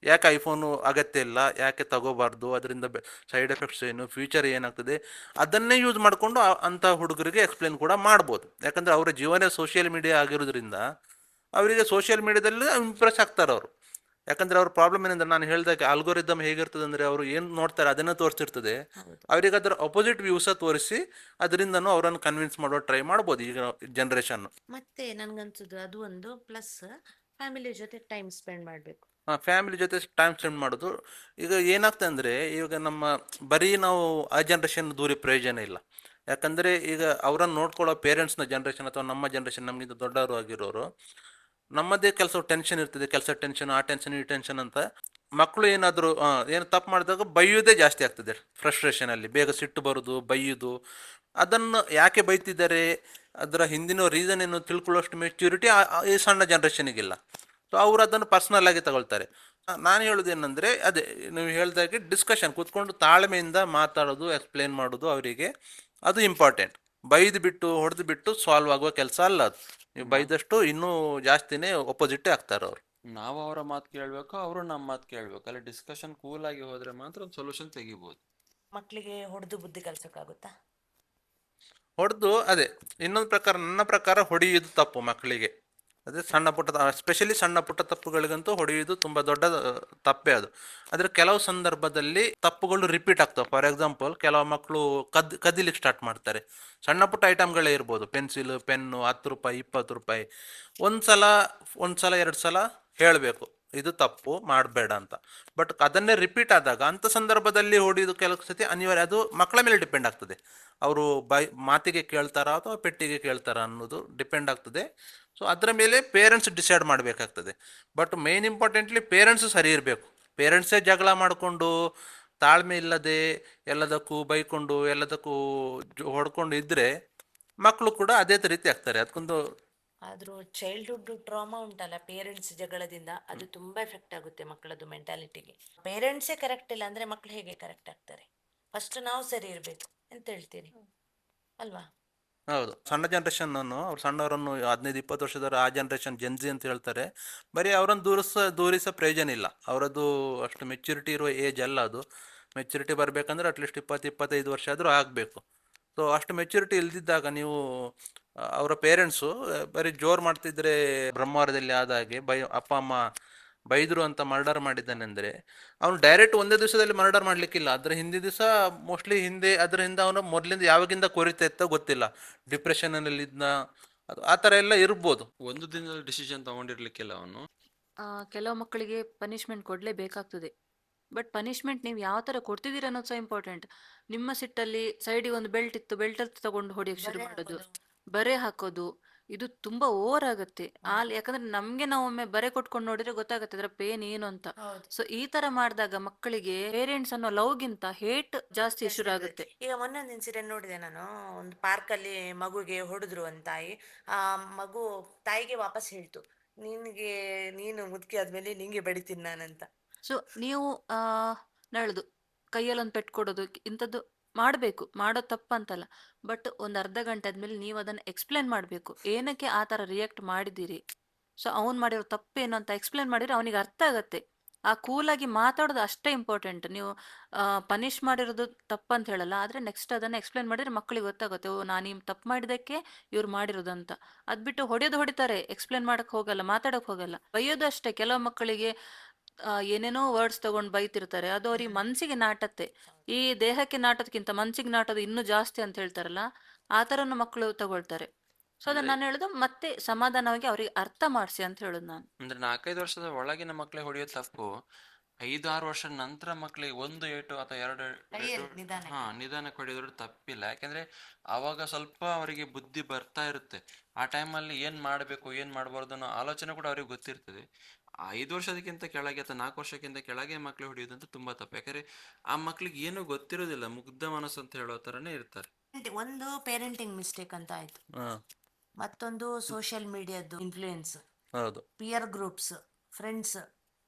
ಯಾಕೆ ಐಫೋನು ಅಗತ್ಯ ಇಲ್ಲ, ಯಾಕೆ ತಗೋಬಾರ್ದು, ಅದರಿಂದ ಸೈಡ್ ಎಫೆಕ್ಟ್ಸ್ ಏನು, ಫ್ಯೂಚರ್ ಏನಾಗ್ತದೆ, ಅದನ್ನೇ ಯೂಸ್ ಮಾಡಿಕೊಂಡು ಅಂಥ ಹುಡುಗರಿಗೆ ಎಕ್ಸ್ಪ್ಲೇನ್ ಕೂಡ ಮಾಡ್ಬೋದು. ಯಾಕಂದರೆ ಅವರ ಜೀವನ ಸೋಷಿಯಲ್ ಮೀಡಿಯಾ ಆಗಿರೋದ್ರಿಂದ ಅವರಿಗೆ ಸೋಷಿಯಲ್ ಮೀಡಿಯಾದಲ್ಲಿ ಇಂಪ್ರೆಸ್ ಆಗ್ತಾರೆ ಅವರು. ಯಾಕಂದರೆ ಅವ್ರ ಪ್ರಾಬ್ಲಮ್ ಏನಂದ್ರೆ, ನಾನು ಹೇಳಿದಾಗ ಆಲ್ಗೋರಿದಮ್ ಹೇಗಿರ್ತದೆ ಅಂದರೆ, ಅವರು ಏನು ನೋಡ್ತಾರೆ ಅದನ್ನು ತೋರಿಸಿರ್ತದೆ. ಅವರಿಗೆ ಅದರ ಅಪೋಸಿಟ್ ವ್ಯೂಸ ತೋರಿಸಿ ಅದರಿಂದನೂ ಅವರನ್ನು ಕನ್ವಿನ್ಸ್ ಮಾಡೋ ಟ್ರೈ ಮಾಡ್ಬೋದು ಈಗ ಜನ್ರೇಷನ್. ಮತ್ತೆ ನನ್ಗನ್ಸುದು ಅದು ಒಂದು ಪ್ಲಸ್, ಫ್ಯಾಮಿಲಿ ಜೊತೆ ಟೈಮ್ ಸ್ಪೆಂಡ್ ಮಾಡ್ಬೇಕು. ಫ್ಯಾಮಿಲಿ ಜೊತೆ ಟೈಮ್ ಸ್ಪೆಂಡ್ ಮಾಡೋದು. ಈಗ ಏನಾಗ್ತದೆ ಅಂದರೆ, ಈಗ ಬರೀ ನಾವು ಆ ಜನ್ರೇಷನ್ ದೂರಿ ಪ್ರಯೋಜನ ಇಲ್ಲ. ಯಾಕಂದರೆ ಈಗ ಅವರನ್ನು ನೋಡ್ಕೊಳ್ಳೋ ಪೇರೆಂಟ್ಸ್ನ ಜನ್ರೇಷನ್ ಅಥವಾ ನಮ್ಮ ಜನ್ರೇಷನ್, ನಮಗಿಂತ ದೊಡ್ಡವರು ಆಗಿರೋರು, ನಮ್ಮದೇ ಕೆಲಸ ಟೆನ್ಷನ್ ಇರ್ತದೆ, ಕೆಲಸ ಟೆನ್ಷನ್, ಆ ಟೆನ್ಷನ್ ಈ ಟೆನ್ಷನ್ ಅಂತ. ಮಕ್ಕಳು ಏನಾದರೂ ಏನು ತಪ್ಪು ಮಾಡಿದಾಗ ಬೈಯೋದೇ ಜಾಸ್ತಿ ಆಗ್ತದೆ. ಫ್ರಸ್ಟ್ರೇಷನಲ್ಲಿ ಬೇಗ ಸಿಟ್ಟು ಬರೋದು, ಬೈಯೋದು. ಅದನ್ನು ಯಾಕೆ ಬೈತಿದ್ದಾರೆ, ಅದರ ಹಿಂದಿನ ರೀಸನ್ ಏನು ತಿಳ್ಕೊಳ್ಳೋಷ್ಟು ಮೆಚ್ಯೂರಿಟಿ ಈ ಸಣ್ಣ ಜನ್ರೇಷನಿಗಿಲ್ಲ. ಸೊ ಅವರು ಅದನ್ನು ಪರ್ಸ್ನಲ್ ಆಗಿ ತಗೊಳ್ತಾರೆ. ನಾನು ಹೇಳೋದೇನೆಂದರೆ, ಅದೇ ನೀವು ಹೇಳಿದಾಗೆ ಡಿಸ್ಕಷನ್, ಕೂತ್ಕೊಂಡು ತಾಳ್ಮೆಯಿಂದ ಮಾತಾಡೋದು, ಎಕ್ಸ್ಪ್ಲೇನ್ ಮಾಡೋದು ಅವರಿಗೆ, ಅದು ಇಂಪಾರ್ಟೆಂಟ್. ಬೈದು ಬಿಟ್ಟು ಹೊಡೆದು ಬಿಟ್ಟು ಸಾಲ್ವ್ ಆಗುವ ಕೆಲಸ ಅಲ್ಲ ಅದು. ನೀವು ಬೈದಷ್ಟು ಇನ್ನೂ ಜಾಸ್ತಿನೇ ಒಪೋಸಿಟ್ಟೇ ಆಗ್ತಾರೆ ಅವರು. ನಾವು ಅವರ ಮಾತು ಕೇಳಬೇಕು, ಅವರು ನಮ್ಮ ಮಾತು ಕೇಳಬೇಕು. ಅಲ್ಲಿ ಡಿಸ್ಕಷನ್ ಕೂಲ್ ಆಗಿ ಹೋದ್ರೆ ಮಾತ್ರ ಒಂದು ಸೊಲ್ಯೂಷನ್ ತೆಗಿಬೋದು. ಮಕ್ಕಳಿಗೆ ಹೊಡೆದು ಬುದ್ಧಿ ಕಲ್ಸಕ್ಕಾಗುತ್ತಾ? ಹೊಡೆದು, ಅದೇ ಇನ್ನೊಂದು ಪ್ರಕಾರ, ನನ್ನ ಪ್ರಕಾರ ಹೊಡೆಯೋದು ತಪ್ಪು ಮಕ್ಕಳಿಗೆ. ಅದೇ ಸಣ್ಣ ಪುಟ್ಟ, ಎಸ್ಪೆಷಲಿ ಸಣ್ಣ ಪುಟ್ಟ ತಪ್ಪುಗಳಿಗಂತೂ ಹೊಡೆಯೋದು ತುಂಬ ದೊಡ್ಡ ತಪ್ಪೇ ಅದು. ಆದರೆ ಕೆಲವು ಸಂದರ್ಭದಲ್ಲಿ ತಪ್ಪುಗಳು ರಿಪೀಟ್ ಆಗ್ತವೆ. ಫಾರ್ ಎಕ್ಸಾಂಪಲ್, ಕೆಲವು ಮಕ್ಕಳು ಕದಿಲಿಕ್ಕೆ ಸ್ಟಾರ್ಟ್ ಮಾಡ್ತಾರೆ. ಸಣ್ಣ ಪುಟ್ಟ ಐಟಮ್ಗಳೇ ಇರ್ಬೋದು, ಪೆನ್ಸಿಲ್, ಪೆನ್ನು, 10 ರೂಪಾಯಿ 20 ರೂಪಾಯಿ. ಒಂದು ಸಲ 2 ಸಲ ಹೇಳಬೇಕು, ಇದು ತಪ್ಪು ಮಾಡಬೇಡ ಅಂತ. ಬಟ್ ಅದನ್ನೇ ರಿಪೀಟ್ ಆದಾಗ ಅಂಥ ಸಂದರ್ಭದಲ್ಲಿ ಹೊಡಿಯೋದು ಕೆಲವು ಸತಿ ಅನಿವಾರ್ಯ. ಅದು ಮಕ್ಕಳ ಮೇಲೆ ಡಿಪೆಂಡ್ ಆಗ್ತದೆ, ಅವರು ಮಾತಿಗೆ ಕೇಳ್ತಾರಾ ಅಥವಾ ಪೆಟ್ಟಿಗೆ ಕೇಳ್ತಾರಾ ಅನ್ನೋದು ಡಿಪೆಂಡ್ ಆಗ್ತದೆ. ಸೊ ಅದರ ಮೇಲೆ ಪೇರೆಂಟ್ಸ್ ಡಿಸೈಡ್ ಮಾಡಬೇಕಾಗ್ತದೆ. ಬಟ್ ಮೇನ್ ಇಂಪಾರ್ಟೆಂಟ್ಲಿ ಪೇರೆಂಟ್ಸ್ ಸರಿ ಇರಬೇಕು. ಪೇರೆಂಟ್ಸೇ ಜಗಳ ಮಾಡಿಕೊಂಡು ತಾಳ್ಮೆ ಇಲ್ಲದೆ ಎಲ್ಲದಕ್ಕೂ ಬೈಕೊಂಡು ಎಲ್ಲದಕ್ಕೂ ಹೊಡ್ಕೊಂಡು ಇದ್ದರೆ ಮಕ್ಕಳು ಕೂಡ ಅದೇ ರೀತಿ ಆಗ್ತಾರೆ. ಅದಕ್ಕೊಂದು ಆದ್ರೂ ಚೈಲ್ಡ್ಹುಡ್ ಟ್ರಾಮಾ ಉಂಟಲ್ಲ, ಪೇರೆಂಟ್ಸ್ ಜಗಳದಿಂದ ಅದು ತುಂಬಾ ಎಫೆಕ್ಟ್ ಆಗುತ್ತೆ ಮಕ್ಕಳದ್ದು ಮೆಂಟಾಲಿಟಿಗೆ. ಪೇರೆಂಟ್ಸೇ ಕರೆಕ್ಟ್ ಇಲ್ಲ ಅಂದ್ರೆ ಮಕ್ಕಳು ಹೇಗೆ ಕರೆಕ್ಟ್ ಆಗ್ತಾರೆ? ಫಸ್ಟ್ ನಾವು ಸರಿ ಇರ್ಬೇಕು ಅಂತ ಹೇಳ್ತೀರಿ ಅಲ್ವಾ? ಹೌದು. ಸಣ್ಣ ಜನ್ರೇಷನ್ನನ್ನು ಅವ್ರು ಸಣ್ಣವರನ್ನು 15-20 ವರ್ಷದವರು ಆ ಜನ್ರೇಷನ್ ಜೆನ್ಜಿ ಅಂತ ಹೇಳ್ತಾರೆ. ಬರೀ ಅವರನ್ನು ದೂರಿಸೋ ಪ್ರಯೋಜನ ಇಲ್ಲ. ಅವರದ್ದು ಅಷ್ಟು ಮೆಚ್ಯೂರಿಟಿ ಇರುವ ಏಜ್ ಅಲ್ಲ ಅದು. ಮೆಚ್ಯೂರಿಟಿ ಬರಬೇಕಂದ್ರೆ ಅಟ್ಲೀಸ್ಟ್ 20-25 ವರ್ಷ ಆದರೂ ಆಗಬೇಕು. ಸೊ ಅಷ್ಟು ಮೆಚ್ಯೂರಿಟಿ ಇಲ್ದಿದ್ದಾಗ ನೀವು ಅವರ ಪೇರೆಂಟ್ಸು ಬರೀ ಜೋರು ಮಾಡ್ತಿದ್ರೆ, ಬ್ರಹ್ಮಾವರದಲ್ಲಿ ಆದ ಹಾಗೆ ಅಪ್ಪ ಅಮ್ಮ ಬೈದರು ಅಂತ ಮರ್ಡರ್ ಮಾಡಿದ್ದಾನೆ ಅಂದರೆ ಅವನು ಡೈರೆಕ್ಟ್ ಒಂದೇ ದಿವಸದಲ್ಲಿ ಮರ್ಡರ್ ಮಾಡಲಿಕ್ಕಿಲ್ಲ. ಅದರ ಹಿಂದೆ ದಿವಸ ಮೋಸ್ಟ್ಲಿ ಅದರಿಂದ ಅವನು ಮೊದಲಿಂದ ಯಾವಾಗಿಂದ ಕೊರಿತಾ ಇತ್ತ ಗೊತ್ತಿಲ್ಲ, ಡಿಪ್ರೆಷನ್ನಲ್ಲಿದ್ದ, ಅದು ಆ ಥರ ಎಲ್ಲ ಇರ್ಬೋದು. ಒಂದು ದಿನದಲ್ಲಿ ಡಿಸಿಷನ್ ತಗೊಂಡಿರ್ಲಿಕ್ಕಿಲ್ಲ ಅವನು. ಕೆಲವು ಮಕ್ಕಳಿಗೆ ಪನಿಷ್ಮೆಂಟ್ ಕೊಡಲೇಬೇಕಾಗ್ತದೆ. ಬಟ್ ಪನಿಷ್ಮೆಂಟ್ ನೀವು ಯಾವ ಥರ ಕೊಡ್ತಿದ್ದೀರ ಅನ್ನೋದು ಸಹ ಇಂಪಾರ್ಟೆಂಟ್. ನಿಮ್ಮ ಸಿಟ್ಟಲ್ಲಿ ಸೈಡಿಗೆ ಒಂದು ಬೆಲ್ಟ್ ಇತ್ತು, ಬೆಲ್ಟ್ ತಗೊಂಡು ಹೊಡಿಯೋಕೆ ಶುರು ಮಾಡೋದು, ಬರೆ ಹಾಕೋದು, ಇದು ತುಂಬಾ ಓವರ್ ಆಗುತ್ತೆ. ಯಾಕಂದ್ರೆ ನಮ್ಗೆ ನಾವು ಒಮ್ಮೆ ಬರೆ ಕೊಟ್ಕೊಂಡು ನೋಡಿದ್ರೆ ಗೊತ್ತಾಗುತ್ತೆ ಅದರ ಪೇನ್ ಏನು ಅಂತ. ಹೌದು. ಸೊ ಈ ತರ ಮಾಡಿದಾಗ ಮಕ್ಕಳಿಗೆ ಪೇರೆಂಟ್ಸ್ ಅನ್ನೋ ಲವ್ಗಿಂತ ಹೇಟ್ ಜಾಸ್ತಿ ಶುರು ಆಗುತ್ತೆ. ಈಗ ಮೊನ್ನೆ ಒಂದು ಇನ್ಸಿಡೆಂಟ್ ನೋಡಿದೆ ನಾನು. ಒಂದು ಪಾರ್ಕ್ ಅಲ್ಲಿ ಮಗುಗೆ ಹೊಡೆದ್ರು ಒಂದು ತಾಯಿ. ಆ ಮಗು ತಾಯಿಗೆ ವಾಪಸ್ ಹೇಳ್ತು, ನೀನು ಮುದುಕಿ ಆದ್ಮೇಲೆ ನಿಂಗೆ ಬಡಿತೀನಿ ನಾನಂತ. ಸೊ ನೀವು ಹೇಳುದು ಕೈಯಲ್ಲಿ ಒಂದು ಪೆಟ್ಟು ಕೊಡೋದು ಇಂಥದ್ದು ಮಾಡಬೇಕು, ಮಾಡೋದು ತಪ್ಪಂತಲ್ಲ. ಬಟ್ ಒಂದು ಅರ್ಧ ಗಂಟೆ ಆದ್ಮೇಲೆ ನೀವು ಅದನ್ನು ಎಕ್ಸ್ಪ್ಲೇನ್ ಮಾಡಬೇಕು, ಏನಕ್ಕೆ ಆ ಥರ ರಿಯಾಕ್ಟ್ ಮಾಡಿದ್ದೀರಿ, ಸೊ ಅವ್ನು ಮಾಡಿರೋ ತಪ್ಪೇನು ಅಂತ ಎಕ್ಸ್ಪ್ಲೇನ್ ಮಾಡಿದ್ರೆ ಅವನಿಗೆ ಅರ್ಥ ಆಗತ್ತೆ. ಆ ಕೂಲಾಗಿ ಮಾತಾಡೋದು ಅಷ್ಟೇ ಇಂಪಾರ್ಟೆಂಟ್. ನೀವು ಪನಿಷ್ ಮಾಡಿರೋದು ತಪ್ಪಂತ ಹೇಳಲ್ಲ, ಆದರೆ ನೆಕ್ಸ್ಟ್ ಅದನ್ನು ಎಕ್ಸ್ಪ್ಲೇನ್ ಮಾಡಿದ್ರೆ ಮಕ್ಕಳಿಗೆ ಗೊತ್ತಾಗುತ್ತೆ, ಓ ನಾನು ಈ ತಪ್ಪು ಮಾಡಿದ್ದಕ್ಕೆ ಇವ್ರು ಮಾಡಿರೋದಂತ. ಅದ್ಬಿಟ್ಟು ಹೊಡಿತಾರೆ, ಎಕ್ಸ್ಪ್ಲೇನ್ ಮಾಡಕ್ ಹೋಗಲ್ಲ, ಮಾತಾಡಕ್ ಹೋಗಲ್ಲ. ಬೈಯೋದು ಅಷ್ಟೇ. ಕೆಲವು ಮಕ್ಕಳಿಗೆ ಏನೇನೋ ವರ್ಡ್ಸ್ ತಗೊಂಡು ಬೈತಿರ್ತಾರೆ, ಅದು ಅವ್ರಿಗೆ ಮನ್ಸಿಗೆ ನಾಟತ್ತೆ. ಈ ದೇಹಕ್ಕೆ ನಾಟೋದಕ್ಕಿಂತ ಮನ್ಸಿಗೆ ನಾಟೋದು ಇನ್ನೂ ಜಾಸ್ತಿ ಅಂತ ಹೇಳ್ತಾರಲ್ಲ, ಆ ಥರನು ಮಕ್ಕಳು ತಗೊಳ್ತಾರೆ. ಸೊ ಅದನ್ನ ನಾನು ಹೇಳುದು ಮತ್ತೆ ಸಮಾಧಾನವಾಗಿ ಅವ್ರಿಗೆ ಅರ್ಥ ಮಾಡಿಸಿ ಅಂತ ಹೇಳುದು ನಾನು. ಅಂದ್ರೆ 4-5 ವರ್ಷದ ಒಳಗಿನ ಮಕ್ಕಳಿಗೆ ಹೊಡೆಯೋದು ತಪ್ಪು. 5-6 ವರ್ಷದ ನಂತರ ಮಕ್ಕಳಿಗೆ ಒಂದು ಏಟು ಅಥವಾ 2 ಏಟು ನಿಧಾನಕ್ಕೆ ಹೊಡೆಯೋದ್ರ ತಪ್ಪಿಲ್ಲ. ಯಾಕೆಂದ್ರೆ ಅವಾಗ ಸ್ವಲ್ಪ ಅವರಿಗೆ ಬುದ್ಧಿ ಬರ್ತಾ ಇರುತ್ತೆ. ಆ ಟೈಮಲ್ಲಿ ಏನ್ ಮಾಡ್ಬೇಕು ಏನ್ ಮಾಡ್ಬಾರ್ದು ಅನ್ನೋ ಆಲೋಚನೆ ಕೂಡ ಅವ್ರಿಗೆ ಗೊತ್ತಿರ್ತದೆ. 5 ವರ್ಷದಕ್ಕಿಂತ ಕೆಳಗೆ ಅಥವಾ 4 ವರ್ಷಕ್ಕಿಂತ ಕೆಳಗೆ ಮಕ್ಳು ಹೊಡೆಯೋದಂತ ತುಂಬಾ ತಪ್ಪು. ಯಾಕಂದ್ರೆ ಆ ಮಕ್ಳಿಗೆ ಏನು ಗೊತ್ತಿರೋದಿಲ್ಲ, ಮುಗ್ಧ ಮನಸ್ಸು ಅಂತ ಹೇಳೋ ತರನೇ ಇರ್ತಾರೆ. ಒಂದು ಪೇರೆಂಟಿಂಗ್ ಮಿಸ್ಟೇಕ್ ಅಂತ ಆಯ್ತು, ಮತ್ತೊಂದು ಸೋಷಿಯಲ್ ಮೀಡಿಯಾದ್ದು ಇನ್ಫ್ಲೂಯೆನ್ಸ್, ಹೌದು, ಪಿಯರ್ ಗ್ರೂಪ್ಸ್, ಫ್ರೆಂಡ್ಸ್.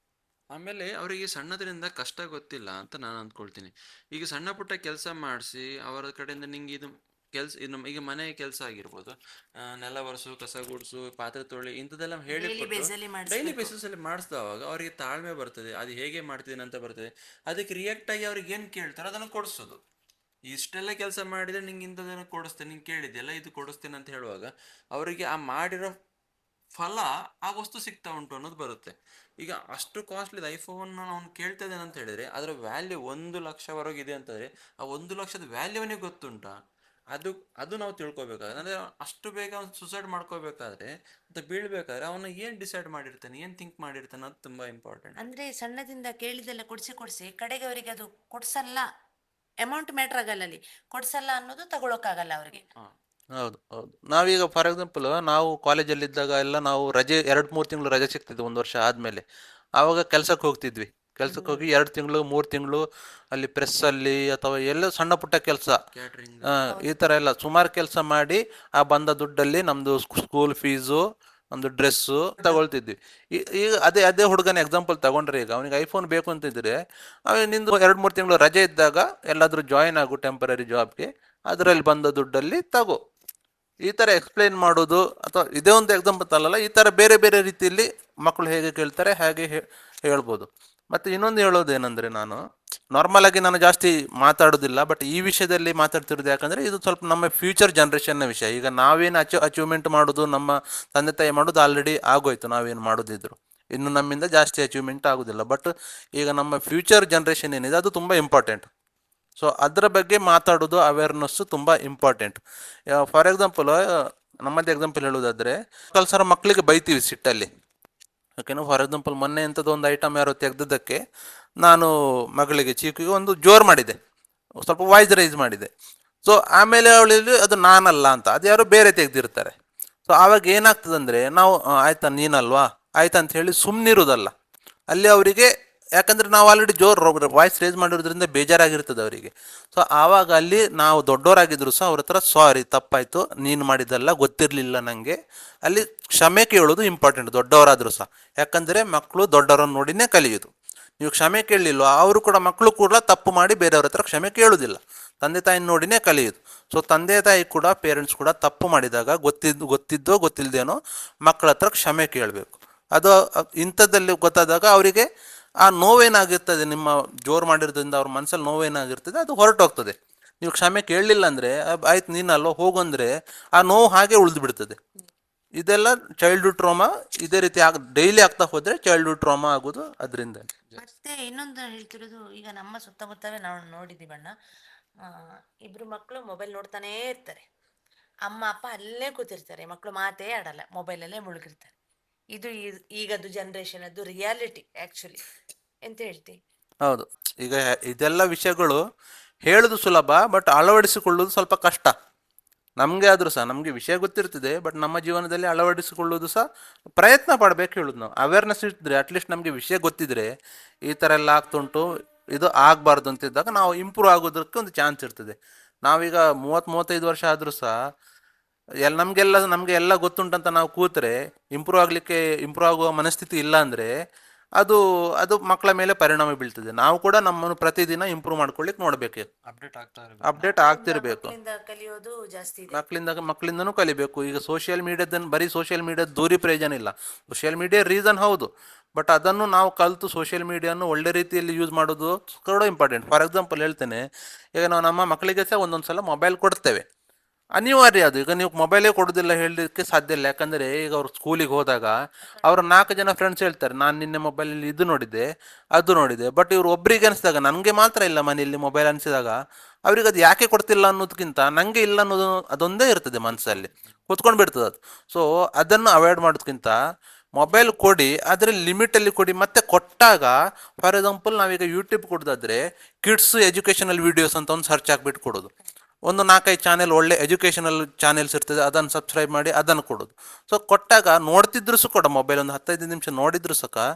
ಆಮೇಲೆ ಅವರಿಗೆ ಸಣ್ಣದ್ರಿಂದ ಕಷ್ಟ ಗೊತ್ತಿಲ್ಲ ಅಂತ ನಾನು ಅಂದ್ಕೊಳ್ತೀನಿ. ಈಗ ಸಣ್ಣ ಪುಟ್ಟ ಕೆಲಸ ಮಾಡಿಸಿ ಅವರ ಕಡೆಯಿಂದ ನಿಂಗೆ ಇದು ಕೆಲ್ಸ, ಈಗ ಮನೆ ಕೆಲಸ ಆಗಿರ್ಬೋದು, ನೆಲ ಒರೆಸು, ಕಸ ಗುಡಿಸು, ಪಾತ್ರೆ ತೊಳಿ, ಇಂಥದ್ದೆಲ್ಲ ಹೇಳಿಕೊಟ್ಟು ಡೈಲಿ ಬೇಸಿಸ್ ಅಲ್ಲಿ ಮಾಡಿಸಿದವಾಗ ಅವರಿಗೆ ತಾಳ್ಮೆ ಬರ್ತದೆ. ಅದು ಹೇಗೆ ಮಾಡ್ತಿದ್ದೀನಿ ಅಂತ ಬರ್ತದೆ. ಅದಕ್ಕೆ ರಿಯಾಕ್ಟ್ ಆಗಿ ಅವ್ರಿಗೆ ಏನು ಕೇಳ್ತಾರೋ ಅದನ್ನು ಕೊಡಿಸೋದು. ಇಷ್ಟೆಲ್ಲ ಕೆಲಸ ಮಾಡಿದ್ರೆ ನಿಂಗೆ ಇಂಥದನ್ನು ಕೊಡಿಸ್ತೇನೆ, ನಿಂಗೆ ಕೇಳಿದ್ದೆಲ್ಲ ಇದು ಕೊಡಿಸ್ತೇನೆ ಅಂತ ಹೇಳುವಾಗ ಅವರಿಗೆ ಆ ಮಾಡಿರೋ ಫಲ ಆ ವಸ್ತು ಸಿಗ್ತಾ ಉಂಟು ಅನ್ನೋದು ಬರುತ್ತೆ. ಈಗ ಅಷ್ಟು ಕಾಸ್ಟ್ಲಿ ಐಫೋನ್ ಅವ್ನು ಕೇಳ್ತಾ ಇದ್ದಾನೆ ಅಂತ ಹೇಳಿದ್ರೆ ಅದರ ವ್ಯಾಲ್ಯೂ 1 ಲಕ್ಷವರೆಗೆ ಇದೆ ಅಂತಂದ್ರೆ ಆ 1 ಲಕ್ಷದ ವ್ಯಾಲ್ಯೂ ಅವನಿಗೆ ಗೊತ್ತುಂಟಾ? ಅದು ನಾವು ತಿಳ್ಕೊಬೇಕಾದ್ರೆ, ಅಂದ್ರೆ ಅಷ್ಟು ಬೇಗ ಅವ್ನು ಸುಸೈಡ್ ಮಾಡ್ಕೋಬೇಕಾದ್ರೆ ಅಂತ ಬೀಳ್ಬೇಕಾದ್ರೆ ಅವನು ಏನ್ ಡಿಸೈಡ್ ಮಾಡಿರ್ತಾನೆ, ಏನ್ ಥಿಂಕ್ ಮಾಡಿರ್ತಾನೆ, ಅದು ತುಂಬಾ ಇಂಪಾರ್ಟೆಂಟ್. ಅಂದ್ರೆ ಸಣ್ಣದಿಂದ ಕೇಳಿದೆಲ್ಲ ಕೊಡ್ಸಿ ಕಡೆಗೆ ಅವರಿಗೆ ಅದು ಕೊಡ್ಸಲ್ಲ, ಅಮೌಂಟ್ ಮ್ಯಾಟ್ರ್ ಆಗಲ್ಲ, ಅಲ್ಲಿ ಕೊಡ್ಸಲ್ಲ ಅನ್ನೋದು ತಗೊಳಕ್ಕಾಗಲ್ಲ ಅವರಿಗೆ. ಹೌದು ಹೌದು. ನಾವೀಗ ಫಾರ್ ಎಕ್ಸಾಂಪಲ್ ನಾವು ಕಾಲೇಜಲ್ಲಿದ್ದಾಗ ಎಲ್ಲ ನಾವು ರಜೆ 2-3 ತಿಂಗಳು ರಜೆ ಸಿಗ್ತಿದ್ವಿ 1 ವರ್ಷ ಆದಮೇಲೆ. ಆವಾಗ ಕೆಲ್ಸಕ್ಕೆ ಹೋಗ್ತಿದ್ವಿ. ಕೆಲ್ಸಕ್ಕೆ ಹೋಗಿ 2 ತಿಂಗಳು 3 ತಿಂಗಳು ಅಲ್ಲಿ ಪ್ರೆಸ್ಸಲ್ಲಿ ಅಥವಾ ಎಲ್ಲ ಸಣ್ಣ ಪುಟ್ಟ ಕೆಲಸ, ಕ್ಯಾಟ್ರಿಂಗ್, ಈ ಥರ ಎಲ್ಲ ಸುಮಾರು ಕೆಲಸ ಮಾಡಿ ಆ ಬಂದ ದುಡ್ಡಲ್ಲಿ ನಮ್ಮದು ಸ್ಕೂಲ್ ಫೀಸು, ಒಂದು ಡ್ರೆಸ್ಸು ತಗೊಳ್ತಿದ್ವಿ. ಈಗ ಅದೇ ಹುಡುಗನ ಎಕ್ಸಾಂಪಲ್ ತಗೊಂಡ್ರೆ, ಈಗ ಅವನಿಗೆ ಐಫೋನ್ ಬೇಕು ಅಂತಿದ್ರೆ ನಿಂದು 2-3 ತಿಂಗಳು ರಜೆ ಇದ್ದಾಗ ಎಲ್ಲಾದರೂ ಜಾಯಿನ್ ಆಗು ಟೆಂಪರರಿ ಜಾಬ್ಗೆ, ಅದರಲ್ಲಿ ಬಂದ ದುಡ್ಡಲ್ಲಿ ತಗೋ. ಈ ಥರ ಎಕ್ಸ್ಪ್ಲೈನ್ ಮಾಡೋದು, ಅಥವಾ ಇದೇ ಒಂದು ಎಕ್ಸಾಂಪಲ್ ಅಲ್ಲಲ್ಲ, ಈ ಥರ ಬೇರೆ ಬೇರೆ ರೀತಿಯಲ್ಲಿ ಮಕ್ಕಳು ಹೇಗೆ ಕೇಳ್ತಾರೆ ಹಾಗೆ ಹೇಳ್ಬೋದು. ಮತ್ತು ಇನ್ನೊಂದು ಹೇಳೋದೇನೆಂದರೆ, ನಾರ್ಮಲಾಗಿ ನಾನು ಜಾಸ್ತಿ ಮಾತಾಡೋದಿಲ್ಲ, ಬಟ್ ಈ ವಿಷಯದಲ್ಲಿ ಮಾತಾಡ್ತಿರೋದು ಯಾಕಂದರೆ ಇದು ಸ್ವಲ್ಪ ನಮ್ಮ ಫ್ಯೂಚರ್ ಜನ್ರೇಷನ್ನ ವಿಷಯ. ಈಗ ನಾವೇನು ಅಚೀವ್ಮೆಂಟ್ ಮಾಡೋದು, ನಮ್ಮ ತಂದೆ ತಾಯಿ ಮಾಡೋದು ಆಲ್ರೆಡಿ ಆಗೋಯ್ತು, ನಾವೇನು ಮಾಡೋದಿದ್ರು ಇನ್ನು ನಮ್ಮಿಂದ ಜಾಸ್ತಿ ಅಚೀವ್ಮೆಂಟ್ ಆಗೋದಿಲ್ಲ. ಬಟ್ ಈಗ ನಮ್ಮ ಫ್ಯೂಚರ್ ಜನ್ರೇಷನ್ ಏನಿದೆ ಅದು ತುಂಬ ಇಂಪಾರ್ಟೆಂಟ್. ಸೊ ಅದರ ಬಗ್ಗೆ ಮಾತಾಡೋದು, ಅವೇರ್ನೆಸ್ಸು ತುಂಬ ಇಂಪಾರ್ಟೆಂಟ್. ಫಾರ್ ಎಕ್ಸಾಂಪಲ್ ನಮ್ಮದೇ ಎಕ್ಸಾಂಪಲ್ ಹೇಳೋದಾದರೆ, ಸಲ ಮಕ್ಕಳಿಗೆ ಬೈತೀವಿ ಸಿಟ್ಟಲ್ಲಿ, ಓಕೆನಾ. ಫಾರ್ ಎಕ್ಸಾಂಪಲ್ ಮೊನ್ನೆ ಎಂಥದ್ದು ಒಂದು ಐಟಮ್ ಯಾರೋ ತೆಗೆದದ್ದಕ್ಕೆ ನಾನು ಮಗಳಿಗೆ ಚೀಕಿಗೆ ಒಂದು ಜೋರು ಮಾಡಿದೆ, ಸ್ವಲ್ಪ ವಾಯ್ಸ್ ರೈಸ್ ಮಾಡಿದೆ. ಸೊ ಆಮೇಲೆ ಅವಳಿಗೆ ಅದು ನಾನಲ್ಲ ಅಂತ, ಅದು ಯಾರೋ ಬೇರೆ ತೆಗೆದಿರ್ತಾರೆ. ಸೊ ಆವಾಗ ಏನಾಗ್ತದೆ ಅಂದರೆ ನಾವು ಆಯ್ತಾ ನೀನಲ್ವಾ ಆಯ್ತಾ ಅಂತ ಹೇಳಿ ಸುಮ್ಮನಿರೋದಲ್ಲ ಅಲ್ಲಿ ಅವರಿಗೆ. ಯಾಕಂದರೆ ನಾವು ಆಲ್ರೆಡಿ ಜೋರು ವಾಯ್ಸ್ ರೇಸ್ ಮಾಡಿರೋದ್ರಿಂದ ಬೇಜಾರಾಗಿರ್ತದೆ ಅವರಿಗೆ. ಸೊ ಆವಾಗ ಅಲ್ಲಿ ನಾವು ದೊಡ್ಡವರಾಗಿದ್ರು ಸಹ ಅವ್ರ ಹತ್ರ ಸಾರಿ ತಪ್ಪಾಯಿತು, ನೀನು ಮಾಡಿದ್ದಲ್ಲ, ಗೊತ್ತಿರಲಿಲ್ಲ ನನಗೆ, ಅಲ್ಲಿ ಕ್ಷಮೆ ಕೇಳೋದು ಇಂಪಾರ್ಟೆಂಟ್ ದೊಡ್ಡವರಾದರೂ ಸಹ. ಯಾಕಂದರೆ ಮಕ್ಕಳು ದೊಡ್ಡವರನ್ನು ನೋಡಿನೇ ಕಲಿಯೋದು. ನೀವು ಕ್ಷಮೆ ಕೇಳಲಿಲ್ವ, ಅವರು ಕೂಡ ಮಕ್ಕಳು ಕೂಡ ತಪ್ಪು ಮಾಡಿ ಬೇರೆಯವ್ರ ಹತ್ರ ಕ್ಷಮೆ ಕೇಳೋದಿಲ್ಲ, ತಂದೆ ತಾಯಿನ ನೋಡಿನೇ ಕಲಿಯೋದು. ಸೊ ತಂದೆ ತಾಯಿ ಕೂಡ ಪೇರೆಂಟ್ಸ್ ಕೂಡ ತಪ್ಪು ಮಾಡಿದಾಗ ಗೊತ್ತಿದ್ದೋ ಗೊತ್ತಿಲ್ಲದೇನೋ ಮಕ್ಕಳ ಹತ್ರ ಕ್ಷಮೆ ಕೇಳಬೇಕು. ಅದು ಇಂಥದ್ದಲ್ಲಿ ಗೊತ್ತಾದಾಗ ಅವರಿಗೆ ಆ ನೋವೇನಾಗಿರ್ತದೆ, ನಿಮ್ಮ ಜೋರು ಮಾಡಿರೋದ್ರಿಂದ ಅವ್ರ ಮನಸ್ಸಲ್ಲಿ ನೋವೇನಾಗಿರ್ತದೆ ಅದು ಹೊರಟೋಗ್ತದೆ. ನೀವು ಕ್ಷಮೆ ಕೇಳಲಿಲ್ಲ ಅಂದರೆ ಆಯ್ತು ನೀನಲ್ವ ಹೋಗಂದರೆ ಆ ನೋವು ಹಾಗೆ ಉಳಿದು ಬಿಡ್ತದೆ. ಇದೆಲ್ಲ ಚೈಲ್ಡ್ಹುಡ್ ಟ್ರಾಮಾ ಇದೇ ರೀತಿ ಡೈಲಿ ಆಗ್ತಾ ಹೋದರೆ ಚೈಲ್ಡ್ಹುಡ್ ಟ್ರಾಮಾ ಆಗೋದು ಅದರಿಂದ. ಮತ್ತೆ ಇನ್ನೊಂದು ಹೇಳ್ತಿರೋದು, ಈಗ ನಮ್ಮ ಸುತ್ತಮುತ್ತವೇ ನಾವು ನೋಡಿದೀವಣ್ಣ. ಇಬ್ರು ಮಕ್ಕಳು ಮೊಬೈಲ್ ನೋಡ್ತಾನೇ ಇರ್ತಾರೆ, ಅಮ್ಮ ಅಪ್ಪ ಅಲ್ಲೇ ಕೂತಿರ್ತಾರೆ, ಮಕ್ಕಳು ಮಾತೇ ಆಡಲ್ಲ, ಮೊಬೈಲಲ್ಲೇ ಮುಳುಗಿರ್ತಾರೆ. ಇದು ಈಗದ್ದು ಜನರೇಷನ್ ಅದು ರಿಯಾಲಿಟಿ ಆಕ್ಚುಲಿ. ಎಂತ ಹೇಳ್ತಿ? ಹೌದು, ಈಗ ಇದೆಲ್ಲ ವಿಷಯಗಳು ಹೇಳೋದು ಸುಲಭ, ಬಟ್ ಅಳವಡಿಸಿಕೊಳ್ಳೋದು ಸ್ವಲ್ಪ ಕಷ್ಟ. ನಮಗೆ ಆದರೂ ಸಹ ನಮಗೆ ವಿಷಯ ಗೊತ್ತಿರ್ತದೆ, ಬಟ್ ನಮ್ಮ ಜೀವನದಲ್ಲಿ ಅಳವಡಿಸಿಕೊಳ್ಳೋದು ಸಹ ಪ್ರಯತ್ನ ಪಡಬೇಕು ಹೇಳೋದು. ನಾವು ಅವೇರ್ನೆಸ್ ಇದ್ದರೆ ಅಟ್ಲೀಸ್ಟ್ ನಮಗೆ ವಿಷಯ ಗೊತ್ತಿದ್ರೆ ಈ ಥರ ಎಲ್ಲ ಆಗ್ತುಂಟು, ಇದು ಆಗಬಾರ್ದು ಅಂತಿದ್ದಾಗ ನಾವು ಇಂಪ್ರೂವ್ ಆಗೋದಕ್ಕೆ ಒಂದು ಚಾನ್ಸ್ ಇರ್ತದೆ. ನಾವೀಗ 30-35 ವರ್ಷ ಆದರೂ ಸಹ ನಮಗೆ ಎಲ್ಲ ಗೊತ್ತುಂಟಂತ ನಾವು ಕೂತ್ರೆ ಇಂಪ್ರೂವ್ ಆಗುವ ಮನಸ್ಥಿತಿ ಇಲ್ಲ ಅಂದರೆ ಅದು ಅದು ಮಕ್ಕಳ ಮೇಲೆ ಪರಿಣಾಮ ಬೀಳ್ತದೆ. ನಾವು ಕೂಡ ನಮ್ಮನ್ನು ಪ್ರತಿದಿನ ಇಂಪ್ರೂವ್ ಮಾಡ್ಕೊಳ್ಳಿಕ್ಕೆ ನೋಡಬೇಕು, ಅಪ್ಡೇಟ್ ಆಗ್ತಾ ಇರಬೇಕು. ಅಪ್ಡೇಟ್ ಆಗ್ತಿರ್ಬೇಕು. ಮಕ್ಕಳಿಂದ ಕಲಿಯೋದು ಜಾಸ್ತಿ ಇದೆ. ಮಕ್ಕಳಿಂದನೂ ಕಲಿಬೇಕು. ಈಗ ಸೋಷಿಯಲ್ ಮೀಡಿಯಾದನ್ನು ಬರೀ ಸೋಷಿಯಲ್ ಮೀಡಿಯಾದ ದೂರಿ ಪ್ರಯೋಜನ ಇಲ್ಲ. ಸೋಷಿಯಲ್ ಮೀಡಿಯಾ ರೀಸನ್ ಹೌದು, ಬಟ್ ಅದನ್ನು ನಾವು ಕಲಿತು ಸೋಷಿಯಲ್ ಮೀಡಿಯಾನು ಒಳ್ಳೆ ರೀತಿಯಲ್ಲಿ ಯೂಸ್ ಮಾಡೋದು ಕೂಡ ಇಂಪಾರ್ಟೆಂಟ್. ಫಾರ್ ಎಕ್ಸಾಂಪಲ್ ಹೇಳ್ತೇನೆ, ಈಗ ನಾವು ನಮ್ಮ ಮಕ್ಕಳಿಗೆ ಸಹ ಒಂದೊಂದು ಸಲ ಮೊಬೈಲ್ ಕೊಡ್ತೇವೆ, ಅನಿವಾರ್ಯ ಅದು. ಈಗ ನೀವು ಮೊಬೈಲೇ ಕೊಡೋದಿಲ್ಲ ಹೇಳಲಿಕ್ಕೆ ಸಾಧ್ಯ ಇಲ್ಲ. ಯಾಕಂದರೆ ಈಗ ಅವ್ರು ಸ್ಕೂಲಿಗೆ ಹೋದಾಗ ಅವ್ರ 4 ಜನ ಫ್ರೆಂಡ್ಸ್ ಹೇಳ್ತಾರೆ, ನಾನು ನಿನ್ನೆ ಮೊಬೈಲಲ್ಲಿ ಇದು ನೋಡಿದ್ದೆ ಅದು ನೋಡಿದೆ. ಬಟ್ ಇವರು ಒಬ್ಬರಿಗೆ ಅನಿಸಿದಾಗ, ನನಗೆ ಮಾತ್ರ ಇಲ್ಲ ಮನೆಯಲ್ಲಿ ಮೊಬೈಲ್ ಅನಿಸಿದಾಗ ಅವ್ರಿಗೆ ಅದು ಯಾಕೆ ಕೊಡ್ತಿಲ್ಲ ಅನ್ನೋದಕ್ಕಿಂತ ನನಗೆ ಇಲ್ಲ ಅನ್ನೋದು ಅದೊಂದೇ ಇರ್ತದೆ ಮನಸ್ಸಲ್ಲಿ, ಕೂತ್ಕೊಂಡು ಬಿಡ್ತದೆ ಅದು. ಸೊ ಅದನ್ನು ಅವಾಯ್ಡ್ ಮಾಡೋದಕ್ಕಿಂತ ಮೊಬೈಲ್ ಕೊಡಿ, ಆದರೆ ಲಿಮಿಟಲ್ಲಿ ಕೊಡಿ. ಮತ್ತು ಕೊಟ್ಟಾಗ ಫಾರ್ ಎಕ್ಸಾಂಪಲ್ ನಾವೀಗ ಯೂಟ್ಯೂಬ್ ಕೊಡೋದಾದರೆ ಕಿಡ್ಸ್ ಎಜುಕೇಷನಲ್ ವೀಡಿಯೋಸ್ ಅಂತ ಒಂದು ಸರ್ಚ್ ಹಾಕ್ಬಿಟ್ಟು ಕೊಡೋದು. ಒಂದು 4-5 ಚಾನೆಲ್ ಒಳ್ಳೆ ಎಜುಕೇಷನಲ್ ಚಾನೆಲ್ಸ್ ಇರ್ತದೆ, ಅದನ್ನು ಸಬ್ಸ್ಕ್ರೈಬ್ ಮಾಡಿ ಅದನ್ನು ಕೊಡೋದು. ಸೊ ಕೊಟ್ಟಾಗ ನೋಡ್ತಿದ್ರು ಸಹ ಕೂಡ ಮೊಬೈಲ್ ಒಂದು 10-15 ನಿಮಿಷ ನೋಡಿದ್ರು ಸಹ